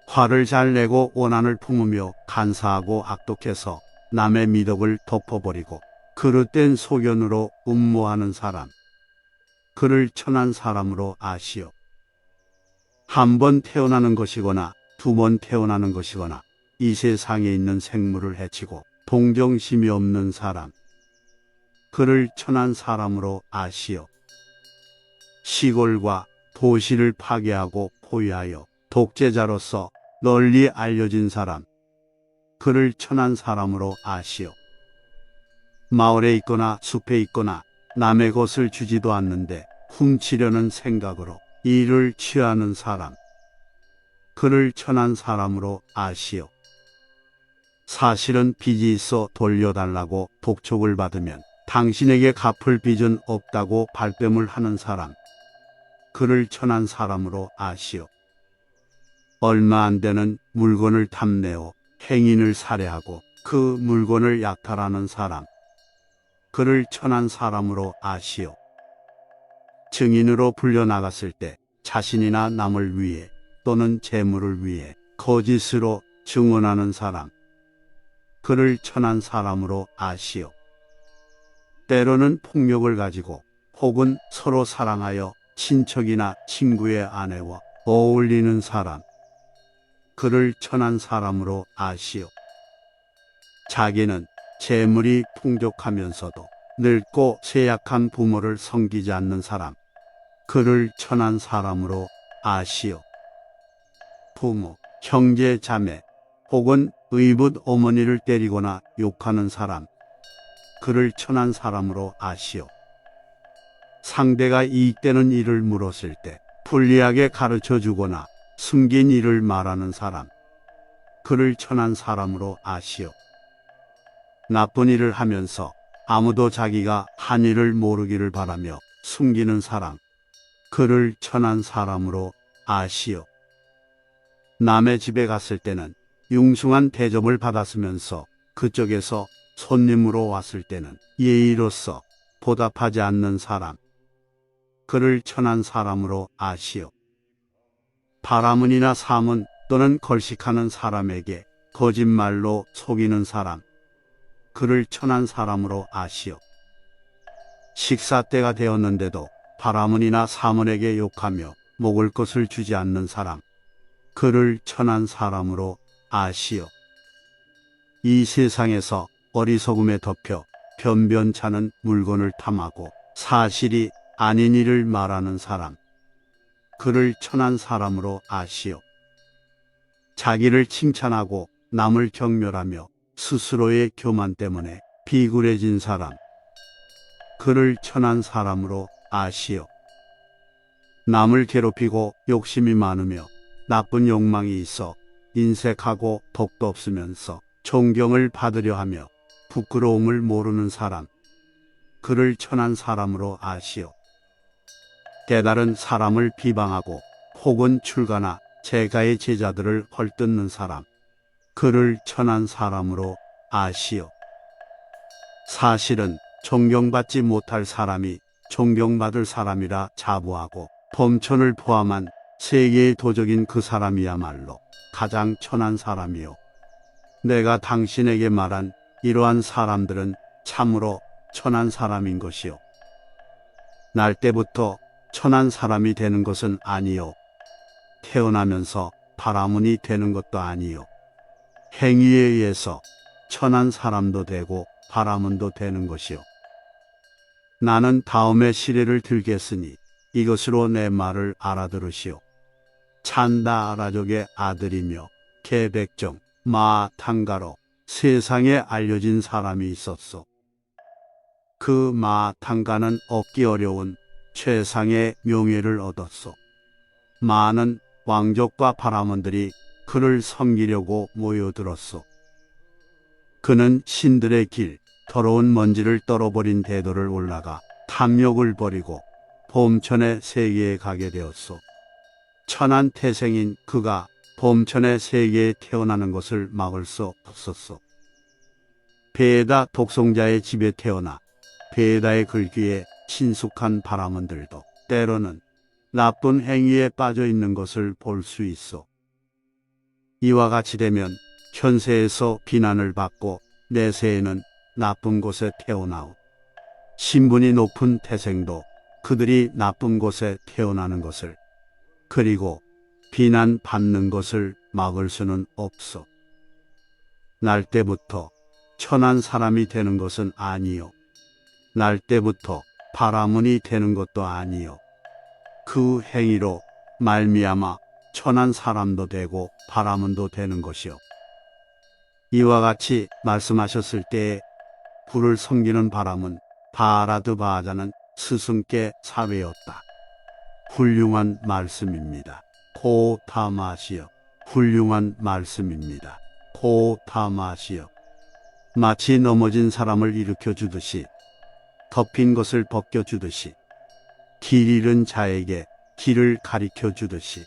화를 잘 내고 원한을 품으며 간사하고 악독해서 남의 미덕을 덮어버리고 그릇된 소견으로 음모하는 사람, 그를 천한 사람으로 아시오. 한 번 태어나는 것이거나 두 번 태어나는 것이거나 이 세상에 있는 생물을 해치고 동정심이 없는 사람, 그를 천한 사람으로 아시오. 시골과 도시를 파괴하고 포위하여 독재자로서 널리 알려진 사람, 그를 천한 사람으로 아시오. 마을에 있거나 숲에 있거나 남의 것을 주지도 않는데 훔치려는 생각으로 이를 취하는 사람, 그를 천한 사람으로 아시오. 사실은 빚이 있어 돌려달라고 독촉을 받으면 당신에게 갚을 빚은 없다고 발뺌을 하는 사람, 그를 천한 사람으로 아시오. 얼마 안 되는 물건을 탐내어 행인을 살해하고 그 물건을 약탈하는 사람, 그를 천한 사람으로 아시오. 증인으로 불려나갔을 때 자신이나 남을 위해 또는 재물을 위해 거짓으로 증언하는 사람, 그를 천한 사람으로 아시오. 때로는 폭력을 가지고 혹은 서로 사랑하여 친척이나 친구의 아내와 어울리는 사람, 그를 천한 사람으로 아시오. 자기는 재물이 풍족하면서도 늙고 쇠약한 부모를 섬기지 않는 사람, 그를 천한 사람으로 아시오. 부모, 형제, 자매 혹은 의붓 어머니를 때리거나 욕하는 사람, 그를 천한 사람으로 아시오. 상대가 이익되는 일을 물었을 때 불리하게 가르쳐 주거나 숨긴 일을 말하는 사람, 그를 천한 사람으로 아시오. 나쁜 일을 하면서 아무도 자기가 한 일을 모르기를 바라며 숨기는 사람, 그를 천한 사람으로 아시오. 남의 집에 갔을 때는 융숭한 대접을 받았으면서 그쪽에서 손님으로 왔을 때는 예의로서 보답하지 않는 사람, 그를 천한 사람으로 아시오. 바라문이나 사문 또는 걸식하는 사람에게 거짓말로 속이는 사람, 그를 천한 사람으로 아시오. 식사 때가 되었는데도 바라문이나 사문에게 욕하며 먹을 것을 주지 않는 사람, 그를 천한 사람으로 아시오. 이 세상에서 어리석음에 덮여 변변찮은 물건을 탐하고 사실이 아닌 일을 말하는 사람, 그를 천한 사람으로 아시오. 자기를 칭찬하고 남을 경멸하며 스스로의 교만 때문에 비굴해진 사람, 그를 천한 사람으로 아시오. 남을 괴롭히고 욕심이 많으며 나쁜 욕망이 있어 인색하고 독도 없으면서 존경을 받으려 하며 부끄러움을 모르는 사람, 그를 천한 사람으로 아시오. 깨달은 사람을 비방하고 혹은 출가나 제가의 제자들을 헐뜯는 사람, 그를 천한 사람으로 아시오. 사실은 존경받지 못할 사람이 존경받을 사람이라 자부하고 범천을 포함한 세계의 도적인 그 사람이야말로 가장 천한 사람이요. 내가 당신에게 말한 이러한 사람들은 참으로 천한 사람인 것이요. 날 때부터 천한 사람이 되는 것은 아니요. 태어나면서 바라문이 되는 것도 아니요. 행위에 의해서 천한 사람도 되고 바라문도 되는 것이요. 나는 다음에 시례를 들겠으니 이것으로 내 말을 알아들으시오. 찬다라족의 아들이며 개백정 마탕가로 세상에 알려진 사람이 있었소. 그 마탕가는 얻기 어려운 최상의 명예를 얻었소. 많은 왕족과 바라문들이 그를 섬기려고 모여들었소. 그는 신들의 길, 더러운 먼지를 떨어버린 대도를 올라가 탐욕을 버리고 봄천의 세계에 가게 되었소. 천한 태생인 그가 봄천의 세계에 태어나는 것을 막을 수 없었소. 베다 독송자의 집에 태어나 베다의 글귀에 친숙한 바라문들도 때로는 나쁜 행위에 빠져 있는 것을 볼 수 있어. 이와 같이 되면 현세에서 비난을 받고 내세에는 나쁜 곳에 태어나오. 신분이 높은 태생도 그들이 나쁜 곳에 태어나는 것을, 그리고 비난받는 것을 막을 수는 없어. 날 때부터 천한 사람이 되는 것은 아니요. 날 때부터 바라문이 되는 것도 아니요. 그 행위로 말미암아 천한 사람도 되고 바라문도 되는 것이요. 이와 같이 말씀하셨을 때에 불을 섬기는 바람은 바라드 바하자는 스승께 사회였다. 훌륭한 말씀입니다. 고타마시여. 훌륭한 말씀입니다. 고타마시여. 마치 넘어진 사람을 일으켜 주듯이, 덮인 것을 벗겨 주듯이, 길 잃은 자에게 길을 가리켜 주듯이,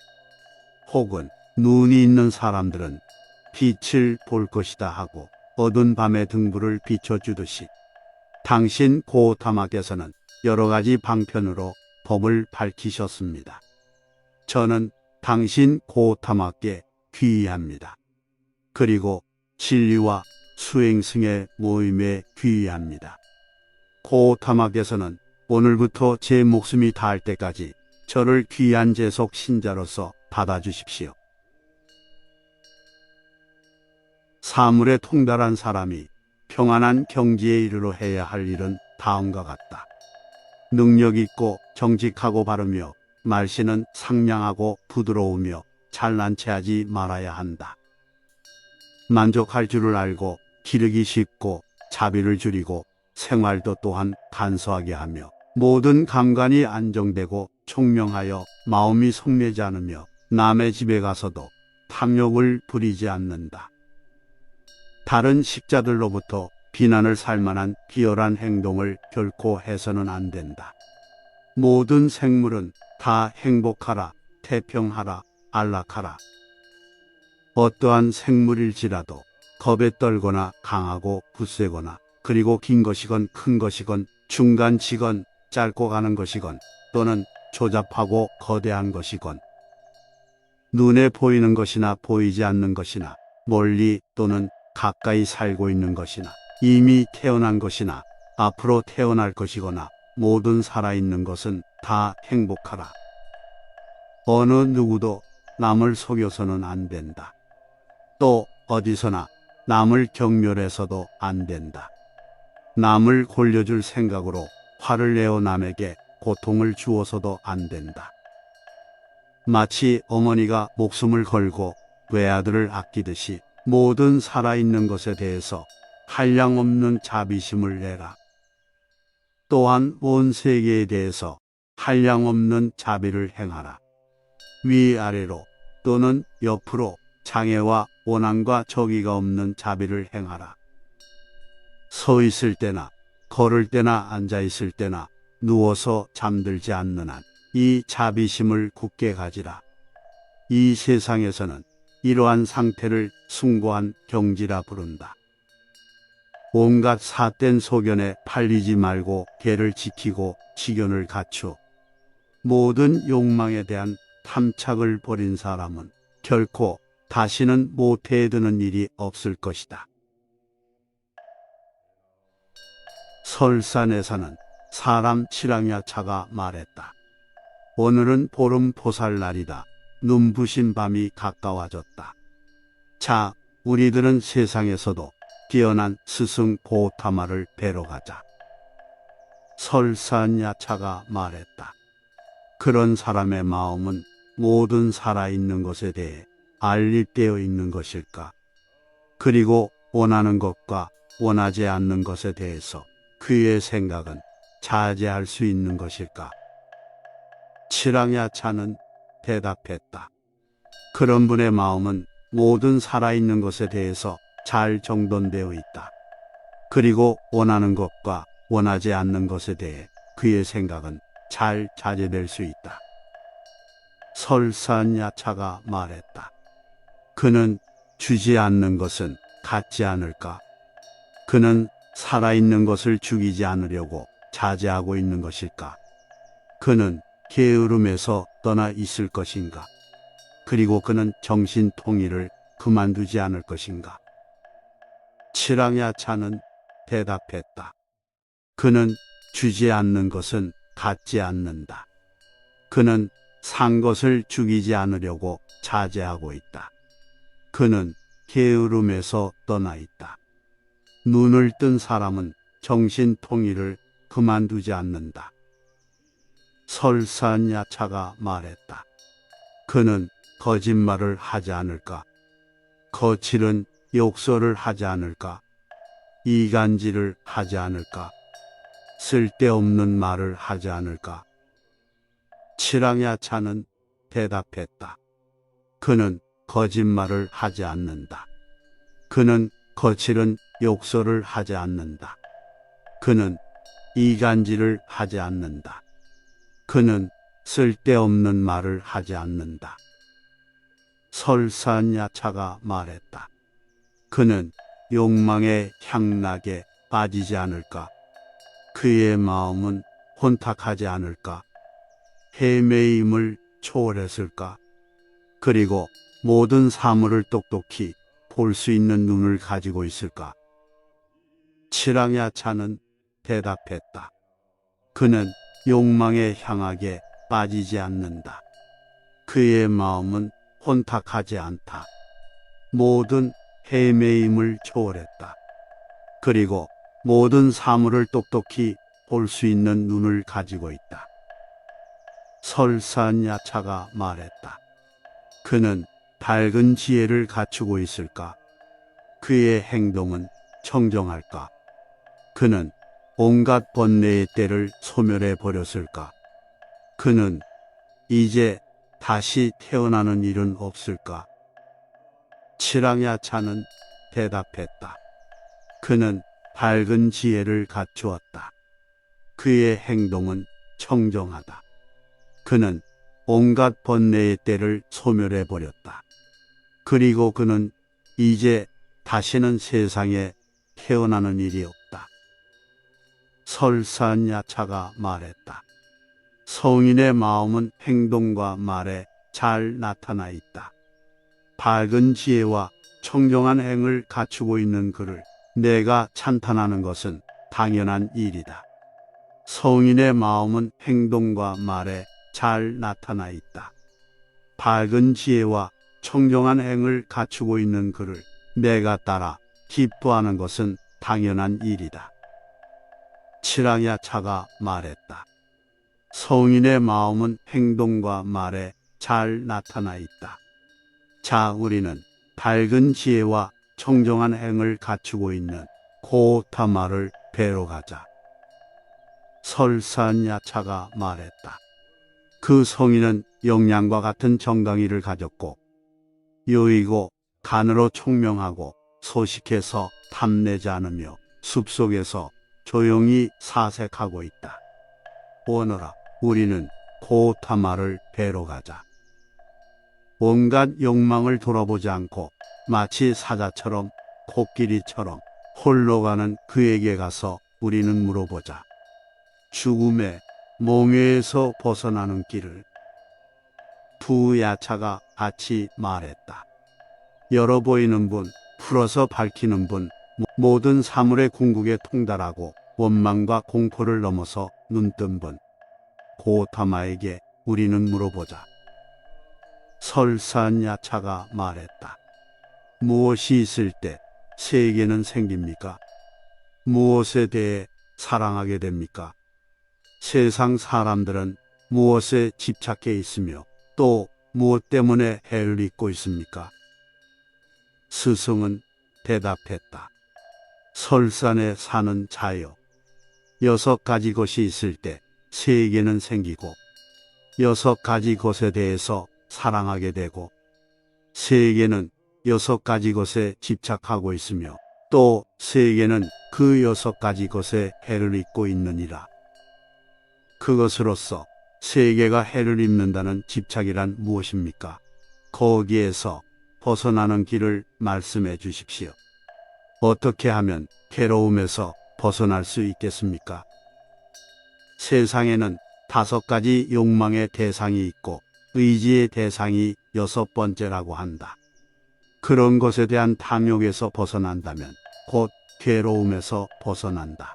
혹은 눈이 있는 사람들은 빛을 볼 것이다 하고 어두운 밤의 등불을 비춰주듯이 당신 고타마께서는 여러 가지 방편으로 법을 밝히셨습니다. 저는 당신 고타마께 귀의합니다. 그리고 진리와 수행승의 모임에 귀의합니다. 고타마께서는 오늘부터 제 목숨이 닿을 때까지 저를 귀한 제속 신자로서 받아주십시오. 사물에 통달한 사람이 평안한 경지에 이르러 해야 할 일은 다음과 같다. 능력 있고 정직하고 바르며 말씨는 상냥하고 부드러우며 잘난 체하지 말아야 한다. 만족할 줄을 알고 기르기 쉽고 자비를 줄이고 생활도 또한 간소하게 하며 모든 감관이 안정되고 총명하여 마음이 성내지 않으며 남의 집에 가서도 탐욕을 부리지 않는다. 다른 식자들로부터 비난을 살 만한 비열한 행동을 결코 해서는 안 된다. 모든 생물은 다 행복하라, 태평하라, 안락하라. 어떠한 생물일지라도 겁에 떨거나 강하고 굳세거나 그리고 긴 것이건 큰 것이건 중간치건 짧고 가는 것이건 또는 조잡하고 거대한 것이건 눈에 보이는 것이나 보이지 않는 것이나 멀리 또는 가까이 살고 있는 것이나 이미 태어난 것이나 앞으로 태어날 것이거나 모든 살아있는 것은 다 행복하라. 어느 누구도 남을 속여서는 안 된다. 또 어디서나 남을 경멸해서도 안 된다. 남을 골려줄 생각으로 화를 내어 남에게 고통을 주어서도 안 된다. 마치 어머니가 목숨을 걸고 외아들을 아끼듯이 모든 살아있는 것에 대해서 한량없는 자비심을 내라. 또한 온 세계에 대해서 한량없는 자비를 행하라. 위아래로 또는 옆으로 장애와 원한과 저기가 없는 자비를 행하라. 서 있을 때나 걸을 때나 앉아 있을 때나 누워서 잠들지 않는 한 이 자비심을 굳게 가지라. 이 세상에서는 이러한 상태를 숭고한 경지라 부른다. 온갖 삿된 소견에 팔리지 말고 계를 지키고 지견을 갖추어 모든 욕망에 대한 탐착을 버린 사람은 결코 다시는 모태에 드는 일이 없을 것이다. 설산에 사는 사람 칠랑야차가 말했다. 오늘은 보름 보살날이다. 눈부신 밤이 가까워졌다. 자, 우리들은 세상에서도 뛰어난 스승 고타마를 뵈러 가자. 설산야차가 말했다. 그런 사람의 마음은 모든 살아있는 것에 대해 알립되어 있는 것일까? 그리고 원하는 것과 원하지 않는 것에 대해서 그의 생각은 자제할 수 있는 것일까? 칠랑야차는 대답했다. 그런 분의 마음은 모든 살아있는 것에 대해서 잘 정돈되어 있다. 그리고 원하는 것과 원하지 않는 것에 대해 그의 생각은 잘 자제될 수 있다. 설산야차가 말했다. 그는 주지 않는 것은 갖지 않을까? 그는 살아있는 것을 죽이지 않으려고 자제하고 있는 것일까? 그는 게으름에서 떠나 있을 것인가? 그리고 그는 정신 통일을 그만두지 않을 것인가? 칠랑야차는 대답했다. 그는 주지 않는 것은 갖지 않는다. 그는 산 것을 죽이지 않으려고 자제하고 있다. 그는 게으름에서 떠나 있다. 눈을 뜬 사람은 정신 통일을 그만두지 않는다. 설산야차가 말했다. 그는 거짓말을 하지 않을까? 거칠은 욕설을 하지 않을까? 이간질을 하지 않을까? 쓸데없는 말을 하지 않을까? 칠랑야차는 대답했다. 그는 거짓말을 하지 않는다. 그는 거칠은 욕설을 하지 않는다. 그는 이간질을 하지 않는다. 그는 쓸데없는 말을 하지 않는다. 설산야차가 말했다. 그는 욕망의 향락에 빠지지 않을까? 그의 마음은 혼탁하지 않을까? 헤매임을 초월했을까? 그리고 모든 사물을 똑똑히 볼 수 있는 눈을 가지고 있을까? 칠랑야차는 대답했다. 그는 욕망의 향락에 빠지지 않는다. 그의 마음은 혼탁하지 않다. 모든 헤매임을 초월했다. 그리고 모든 사물을 똑똑히 볼 수 있는 눈을 가지고 있다. 설산야차가 말했다. 그는 밝은 지혜를 갖추고 있을까? 그의 행동은 청정할까? 그는 온갖 번뇌의 때를 소멸해 버렸을까? 그는 이제 다시 태어나는 일은 없을까? 칠랑야차는 대답했다. 그는 밝은 지혜를 갖추었다. 그의 행동은 청정하다. 그는 온갖 번뇌의 때를 소멸해 버렸다. 그리고 그는 이제 다시는 세상에 태어나는 일이 없다. 설산야차가 말했다. 성인의 마음은 행동과 말에 잘 나타나 있다. 밝은 지혜와 청정한 행을 갖추고 있는 그를 내가 찬탄하는 것은 당연한 일이다. 성인의 마음은 행동과 말에 잘 나타나 있다. 밝은 지혜와 청정한 행을 갖추고 있는 그를 내가 따라 기뻐하는 것은 당연한 일이다. 칠랑야차가 말했다. 성인의 마음은 행동과 말에 잘 나타나 있다. 자, 우리는 밝은 지혜와 청정한 행을 갖추고 있는 고타마를 뵈러 가자. 설산야차가 말했다. 그 성인은 영양과 같은 정강이를 가졌고 여의고 간으로 총명하고 소식해서 탐내지 않으며 숲속에서 조용히 사색하고 있다. 오너라, 우리는 고타마를 뵈러 가자. 온갖 욕망을 돌아보지 않고 마치 사자처럼 코끼리처럼 홀로 가는 그에게 가서 우리는 물어보자. 죽음의 몽해에서 벗어나는 길을. 두 야차가 같이 말했다. 열어 보이는 분, 풀어서 밝히는 분, 모든 사물의 궁극에 통달하고 원망과 공포를 넘어서 눈뜬 분. 고타마에게 우리는 물어보자. 설산야차가 말했다. 무엇이 있을 때 세계는 생깁니까? 무엇에 대해 사랑하게 됩니까? 세상 사람들은 무엇에 집착해 있으며 또 무엇 때문에 해를 입고 있습니까? 스승은 대답했다. 설산에 사는 자여, 6가지 것이 있을 때 세계는 생기고 6가지 것에 대해서 사랑하게 되고 세계는 6가지 것에 집착하고 있으며 또 세계는 그 6가지 것에 해를 입고 있느니라. 그것으로서 세계가 해를 입는다는 집착이란 무엇입니까? 거기에서 벗어나는 길을 말씀해 주십시오. 어떻게 하면 괴로움에서 벗어날 수 있겠습니까? 세상에는 5가지 욕망의 대상이 있고 의지의 대상이 6번째라고 한다. 그런 것에 대한 탐욕에서 벗어난다면 곧 괴로움에서 벗어난다.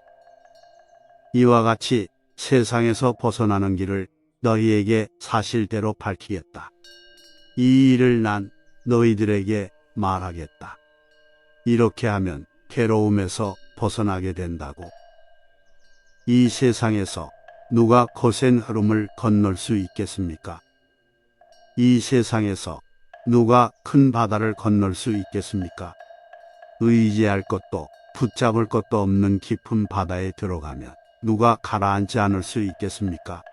이와 같이 세상에서 벗어나는 길을 너희에게 사실대로 밝히겠다. 이 일을 난 너희들에게 말하겠다. 이렇게 하면 괴로움에서 벗어나게 된다고. 이 세상에서 누가 거센 흐름을 건널 수 있겠습니까? 이 세상에서 누가 큰 바다를 건널 수 있겠습니까? 의지할 것도 붙잡을 것도 없는 깊은 바다에 들어가면 누가 가라앉지 않을 수 있겠습니까?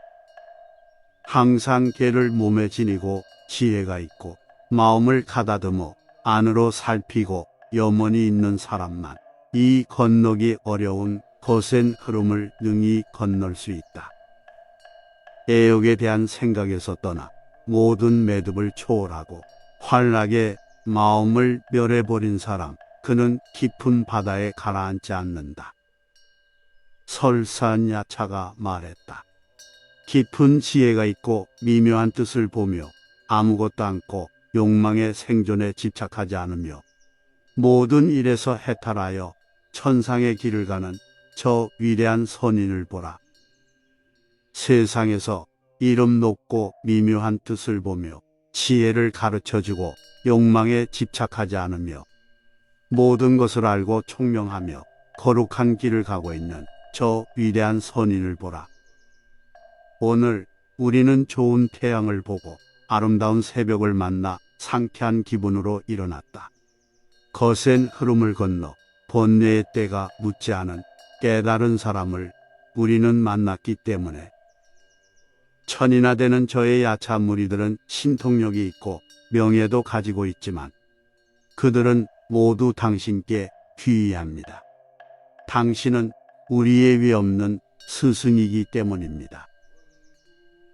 항상 개를 몸에 지니고 지혜가 있고 마음을 가다듬어 안으로 살피고 염원이 있는 사람만 이 건너기 어려운 거센 흐름을 능히 건널 수 있다. 애욕에 대한 생각에서 떠나 모든 매듭을 초월하고 환락에 마음을 멸해버린 사람, 그는 깊은 바다에 가라앉지 않는다. 설산야차가 말했다. 깊은 지혜가 있고 미묘한 뜻을 보며 아무것도 않고 욕망의 생존에 집착하지 않으며 모든 일에서 해탈하여 천상의 길을 가는 저 위대한 선인을 보라. 세상에서 이름 높고 미묘한 뜻을 보며 지혜를 가르쳐주고 욕망에 집착하지 않으며 모든 것을 알고 총명하며 거룩한 길을 가고 있는 저 위대한 선인을 보라. 오늘 우리는 좋은 태양을 보고 아름다운 새벽을 만나 상쾌한 기분으로 일어났다. 거센 흐름을 건너 번뇌의 때가 묻지 않은 깨달은 사람을 우리는 만났기 때문에 천이나 되는 저의 야차 무리들은 신통력이 있고 명예도 가지고 있지만 그들은 모두 당신께 귀의합니다. 당신은 우리의 위 없는 스승이기 때문입니다.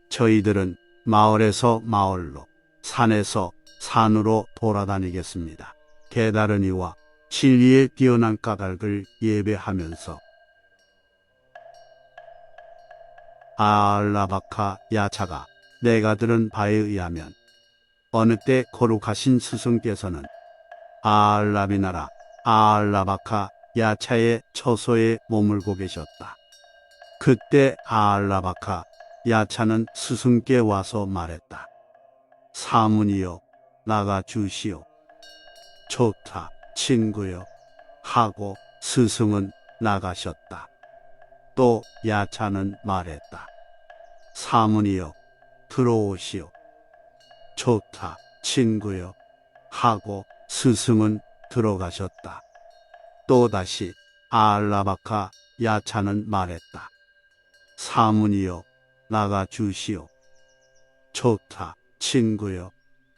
저희들은 마을에서 마을로, 산에서 산으로 돌아다니겠습니다. 깨달은 이와 진리에 뛰어난 까닭을 예배하면서 아알라바카 야차가 내가 들은 바에 의하면 어느 때 거룩하신 스승께서는 아알라비나라 아알라바카 야차의 처소에 머물고 계셨다. 그때 아알라바카 야차는 스승께 와서 말했다. 사문이여 나가 주시오. 좋다 친구여 하고 스승은 나가셨다. 또 야차는 말했다. 사문이여 들어오시오. 좋다 친구여 하고 스승은 들어가셨다. 또다시 아알라바카 야차는 말했다. 사문이여 나가 주시오. 좋다 친구여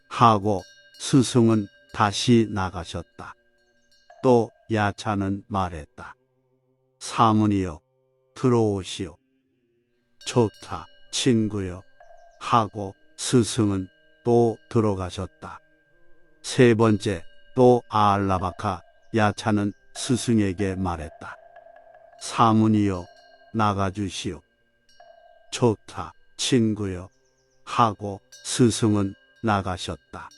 하고 스승은 다시 나가셨다. 또 야차는 말했다. 사문이여 들어오시오. 좋다 친구여 하고 스승은 또 들어가셨다. 세 번째 또 아알라바카 야차는 스승에게 말했다. 사문이여 나가주시오. 좋다 친구여 하고 스승은 나가셨다.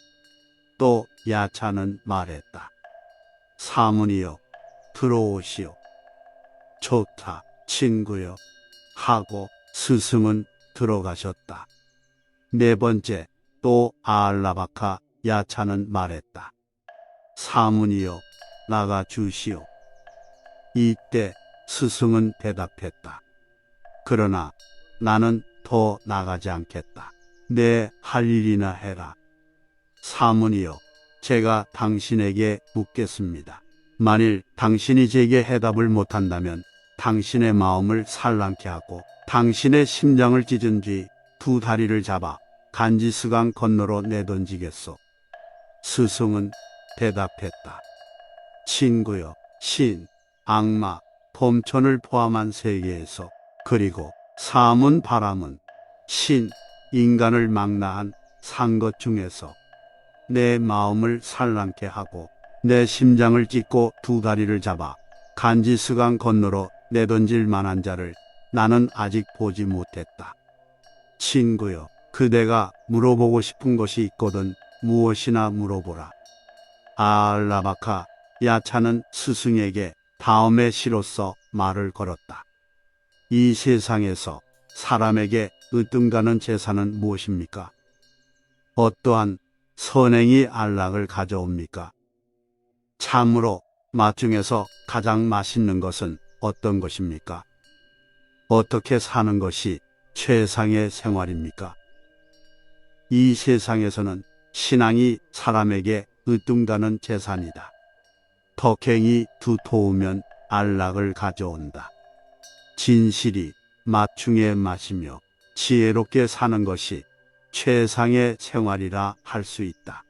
또 야차는 말했다. 사문이여 들어오시오. 좋다 친구여 하고 스승은 들어가셨다. 네 번째 또 아알라바카 야차는 말했다. 사문이여 나가 주시오. 이때 스승은 대답했다. 그러나 나는 더 나가지 않겠다. 내 할 일이나 해라. 사문이여 제가 당신에게 묻겠습니다. 만일 당신이 제게 해답을 못한다면 당신의 마음을 산란케 하고 당신의 심장을 찢은 뒤 두 다리를 잡아 간지스강 건너로 내던지겠소. 스승은 대답했다. 친구여 신, 악마, 범천을 포함한 세계에서 그리고 사문 바람은 신, 인간을 망라한 산 것 중에서 내 마음을 산란케 하고 내 심장을 찢고 두 다리를 잡아 간지스강 건너로 내던질 만한 자를 나는 아직 보지 못했다. 친구여 그대가 물어보고 싶은 것이 있거든 무엇이나 물어보라. 아알라바카 야차는 스승에게 다음의 시로서 말을 걸었다. 이 세상에서 사람에게 으뜸가는 재산은 무엇입니까? 어떠한 선행이 안락을 가져옵니까? 참으로 맛 중에서 가장 맛있는 것은 어떤 것입니까? 어떻게 사는 것이 최상의 생활입니까? 이 세상에서는 신앙이 사람에게 으뜸가는 재산이다. 덕행이 두터우면 안락을 가져온다. 진실이 맛 중의 맛이며 지혜롭게 사는 것이 최상의 생활이라 할 수 있다.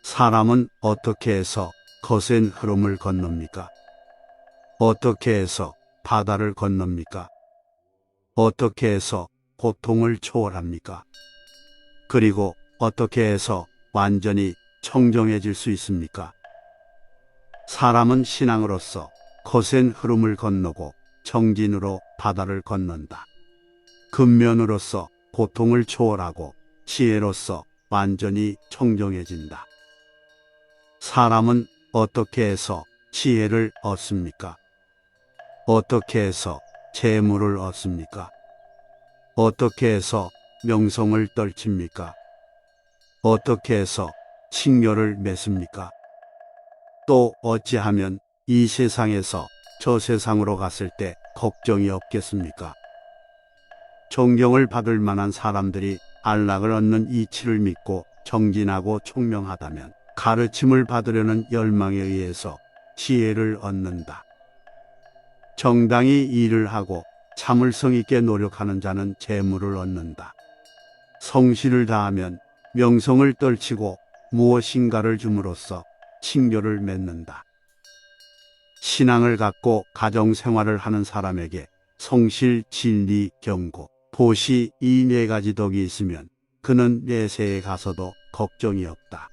사람은 어떻게 해서 거센 흐름을 건넙니까? 어떻게 해서 바다를 건넙니까? 어떻게 해서 고통을 초월합니까? 그리고 어떻게 해서 완전히 청정해질 수 있습니까? 사람은 신앙으로서 거센 흐름을 건너고 정진으로 바다를 건넌다. 근면으로서 고통을 초월하고 지혜로서 완전히 청정해진다. 사람은 어떻게 해서 지혜를 얻습니까? 어떻게 해서 재물을 얻습니까? 어떻게 해서 명성을 떨칩니까? 어떻게 해서 칭료를 맺습니까? 또 어찌하면 이 세상에서 저 세상으로 갔을 때 걱정이 없겠습니까? 존경을 받을 만한 사람들이 안락을 얻는 이치를 믿고 정진하고 총명하다면 가르침을 받으려는 열망에 의해서 지혜를 얻는다. 정당히 일을 하고 참을성 있게 노력하는 자는 재물을 얻는다. 성실을 다하면 명성을 떨치고 무엇인가를 줌으로써 칭교를 맺는다. 신앙을 갖고 가정생활을 하는 사람에게 성실, 진리, 경고, 보시 이 네 가지 덕이 있으면 그는 내세에 가서도 걱정이 없다.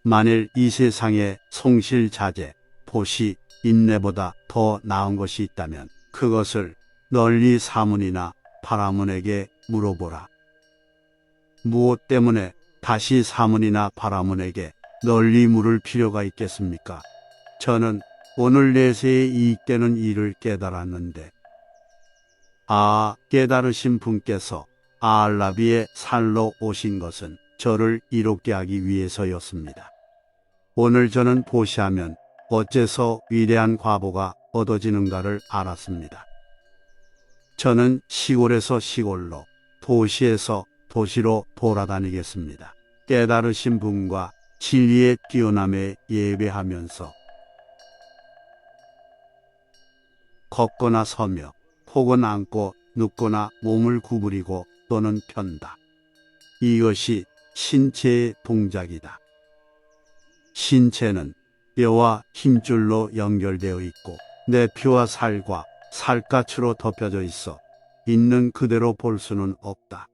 만일 이 세상에 성실자재, 보시, 인내보다 더 나은 것이 있다면 그것을 널리 사문이나 바라문에게 물어보라. 무엇 때문에 다시 사문이나 바라문에게 널리 물을 필요가 있겠습니까? 저는 오늘 내세에 이익되는 일을 깨달았는데, 깨달으신 분께서 아알라비의 살로 오신 것은 저를 이롭게 하기 위해서였습니다. 오늘 저는 보시하면 어째서 위대한 과보가 얻어지는가를 알았습니다. 저는 시골에서 시골로, 도시에서 도시로 돌아다니겠습니다. 깨달으신 분과 진리의 뛰어남에 예배하면서 걷거나 서며 혹은 앉고 눕거나 몸을 구부리고 또는 편다. 이것이 신체의 동작이다. 신체는 뼈와 힘줄로 연결되어 있고 내 피와 살과 살갗으로 덮여져 있어 있는 그대로 볼 수는 없다.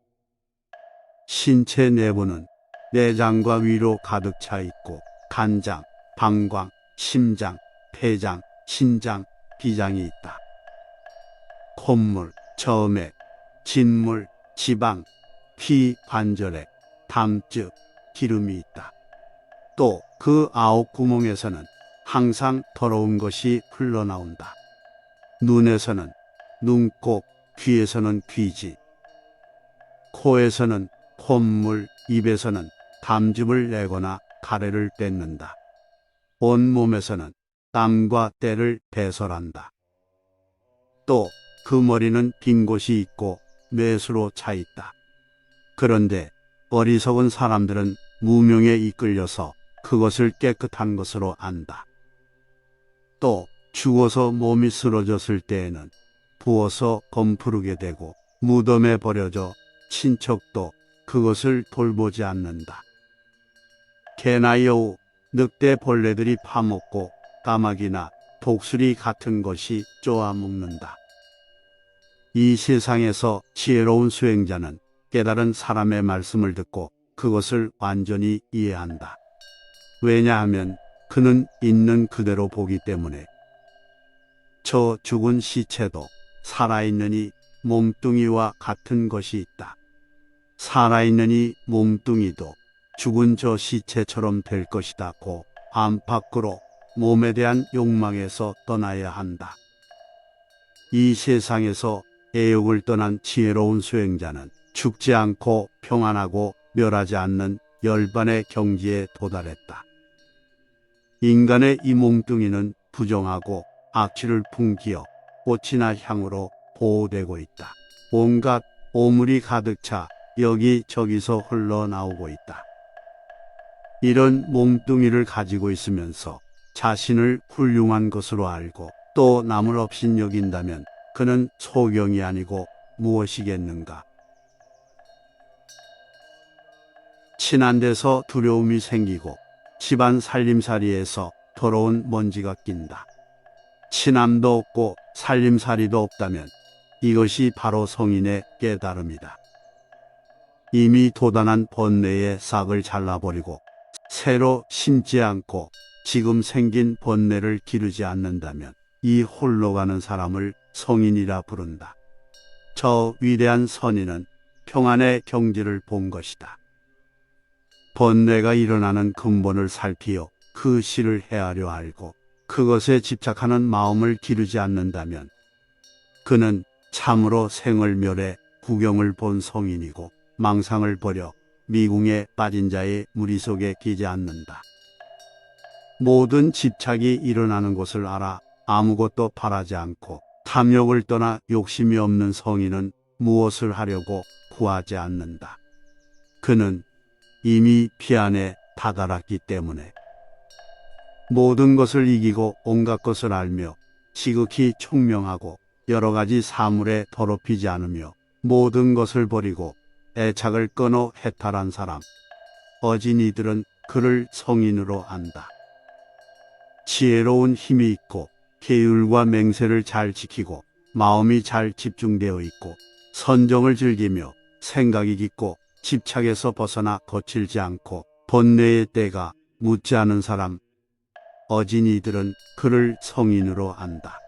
신체 내부는 내장과 위로 가득 차 있고 간장, 방광, 심장, 폐장, 신장, 비장이 있다. 콧물, 저맥, 진물, 지방, 피, 관절액, 담즙, 기름이 있다. 또 그 9구멍에서는 항상 더러운 것이 흘러나온다. 눈에서는 눈곱, 귀에서는 귀지, 코에서는 콧물, 입에서는 담즙을 내거나 가래를 뺏는다. 온몸에서는 땀과 때를 배설한다. 또 그 머리는 빈 곳이 있고 뇌수로 차 있다. 그런데 어리석은 사람들은 무명에 이끌려서 그것을 깨끗한 것으로 안다. 또 죽어서 몸이 쓰러졌을 때에는 부어서 검푸르게 되고 무덤에 버려져 친척도 그것을 돌보지 않는다. 개나 여우, 늑대, 벌레들이 파먹고 까마귀나 독수리 같은 것이 쪼아먹는다. 이 세상에서 지혜로운 수행자는 깨달은 사람의 말씀을 듣고 그것을 완전히 이해한다. 왜냐하면 그는 있는 그대로 보기 때문에. 저 죽은 시체도 살아있는 이 몸뚱이와 같은 것이 있다. 살아있는 이 몸뚱이도 죽은 저 시체처럼 될 것이다 고 안팎으로 몸에 대한 욕망에서 떠나야 한다. 이 세상에서 애욕을 떠난 지혜로운 수행자는 죽지 않고 평안하고 멸하지 않는 열반의 경지에 도달했다. 인간의 이 몸뚱이는 부정하고 악취를 풍기어 꽃이나 향으로 보호되고 있다. 온갖 오물이 가득 차 여기저기서 흘러나오고 있다. 이런 몸뚱이를 가지고 있으면서 자신을 훌륭한 것으로 알고 또 남을 업신 여긴다면 그는 소경이 아니고 무엇이겠는가? 친한 데서 두려움이 생기고 집안 살림살이에서 더러운 먼지가 낀다. 친함도 없고 살림살이도 없다면 이것이 바로 성인의 깨달음이다. 이미 도단한 번뇌의 싹을 잘라버리고 새로 심지 않고 지금 생긴 번뇌를 기르지 않는다면 이 홀로 가는 사람을 성인이라 부른다. 저 위대한 선인은 평안의 경지를 본 것이다. 번뇌가 일어나는 근본을 살피어 그 실을 헤아려 알고 그것에 집착하는 마음을 기르지 않는다면 그는 참으로 생을 멸해 구경을 본 성인이고 망상을 버려 미궁에 빠진 자의 무리 속에 끼지 않는다. 모든 집착이 일어나는 것을 알아 아무것도 바라지 않고 탐욕을 떠나 욕심이 없는 성인은 무엇을 하려고 구하지 않는다. 그는 이미 피 안에 다다랐기 때문에 모든 것을 이기고 온갖 것을 알며 지극히 총명하고 여러 가지 사물에 더럽히지 않으며 모든 것을 버리고 애착을 끊어 해탈한 사람, 어진이들은 그를 성인으로 안다. 지혜로운 힘이 있고 계율과 맹세를 잘 지키고 마음이 잘 집중되어 있고 선정을 즐기며 생각이 깊고 집착에서 벗어나 거칠지 않고 번뇌의 때가 묻지 않은 사람, 어진이들은 그를 성인으로 안다.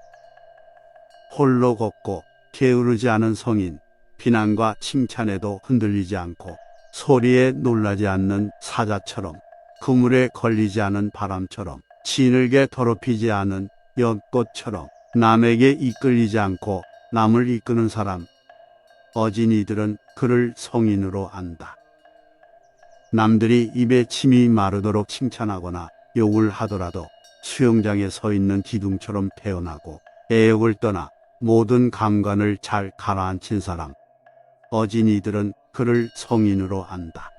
홀로 걷고 게으르지 않은 성인, 비난과 칭찬에도 흔들리지 않고 소리에 놀라지 않는 사자처럼, 그물에 걸리지 않은 바람처럼, 진흙에 더럽히지 않은 연꽃처럼, 남에게 이끌리지 않고 남을 이끄는 사람, 어진이들은 그를 성인으로 안다. 남들이 입에 침이 마르도록 칭찬하거나 욕을 하더라도 수영장에 서 있는 기둥처럼 태어나고 애욕을 떠나 모든 감관을 잘 가라앉힌 사람, 어진이들은 그를 성인으로 안다.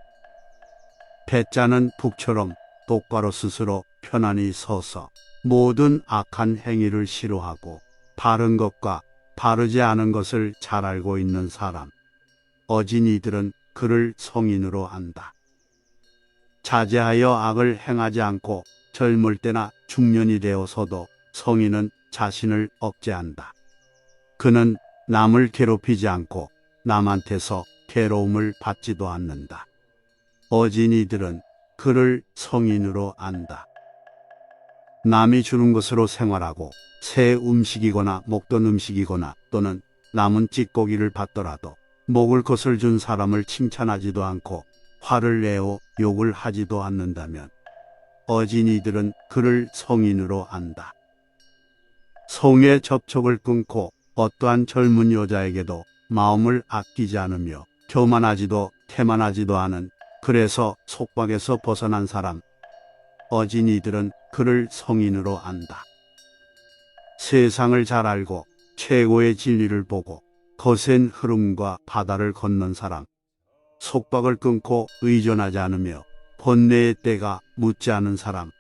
배짜는 북처럼 똑바로 스스로 편안히 서서 모든 악한 행위를 싫어하고 바른 것과 바르지 않은 것을 잘 알고 있는 사람, 어진이들은 그를 성인으로 안다. 자제하여 악을 행하지 않고 젊을 때나 중년이 되어서도 성인은 자신을 억제한다. 그는 남을 괴롭히지 않고 남한테서 괴로움을 받지도 않는다. 어진이들은 그를 성인으로 안다. 남이 주는 것으로 생활하고 새 음식이거나 먹던 음식이거나 또는 남은 찌꺼기를 받더라도 먹을 것을 준 사람을 칭찬하지도 않고 화를 내어 욕을 하지도 않는다면 어진이들은 그를 성인으로 안다. 성의 접촉을 끊고 어떠한 젊은 여자에게도 마음을 아끼지 않으며 교만하지도 태만하지도 않은, 그래서 속박에서 벗어난 사람, 어진이들은 그를 성인으로 안다. 세상을 잘 알고 최고의 진리를 보고 거센 흐름과 바다를 건넌 사람, 속박을 끊고 의존하지 않으며 번뇌의 때가 묻지 않은 사람,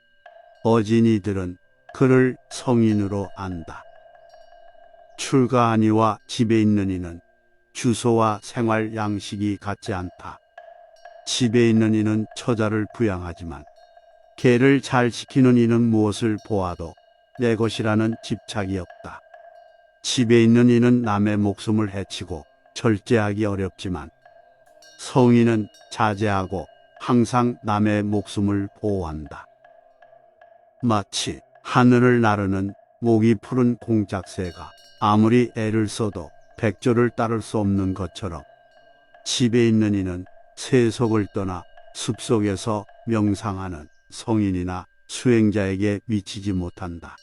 어진이들은 그를 성인으로 안다. 출가하니와 집에 있는 이는 주소와 생활 양식이 같지 않다. 집에 있는 이는 처자를 부양하지만 개를 잘 지키는 이는 무엇을 보아도 내 것이라는 집착이 없다. 집에 있는 이는 남의 목숨을 해치고 절제하기 어렵지만 성인은 자제하고 항상 남의 목숨을 보호한다. 마치 하늘을 나르는 목이 푸른 공작새가 아무리 애를 써도 백조를 따를 수 없는 것처럼 집에 있는 이는 세속을 떠나 숲속에서 명상하는 성인이나 수행자에게 미치지 못한다.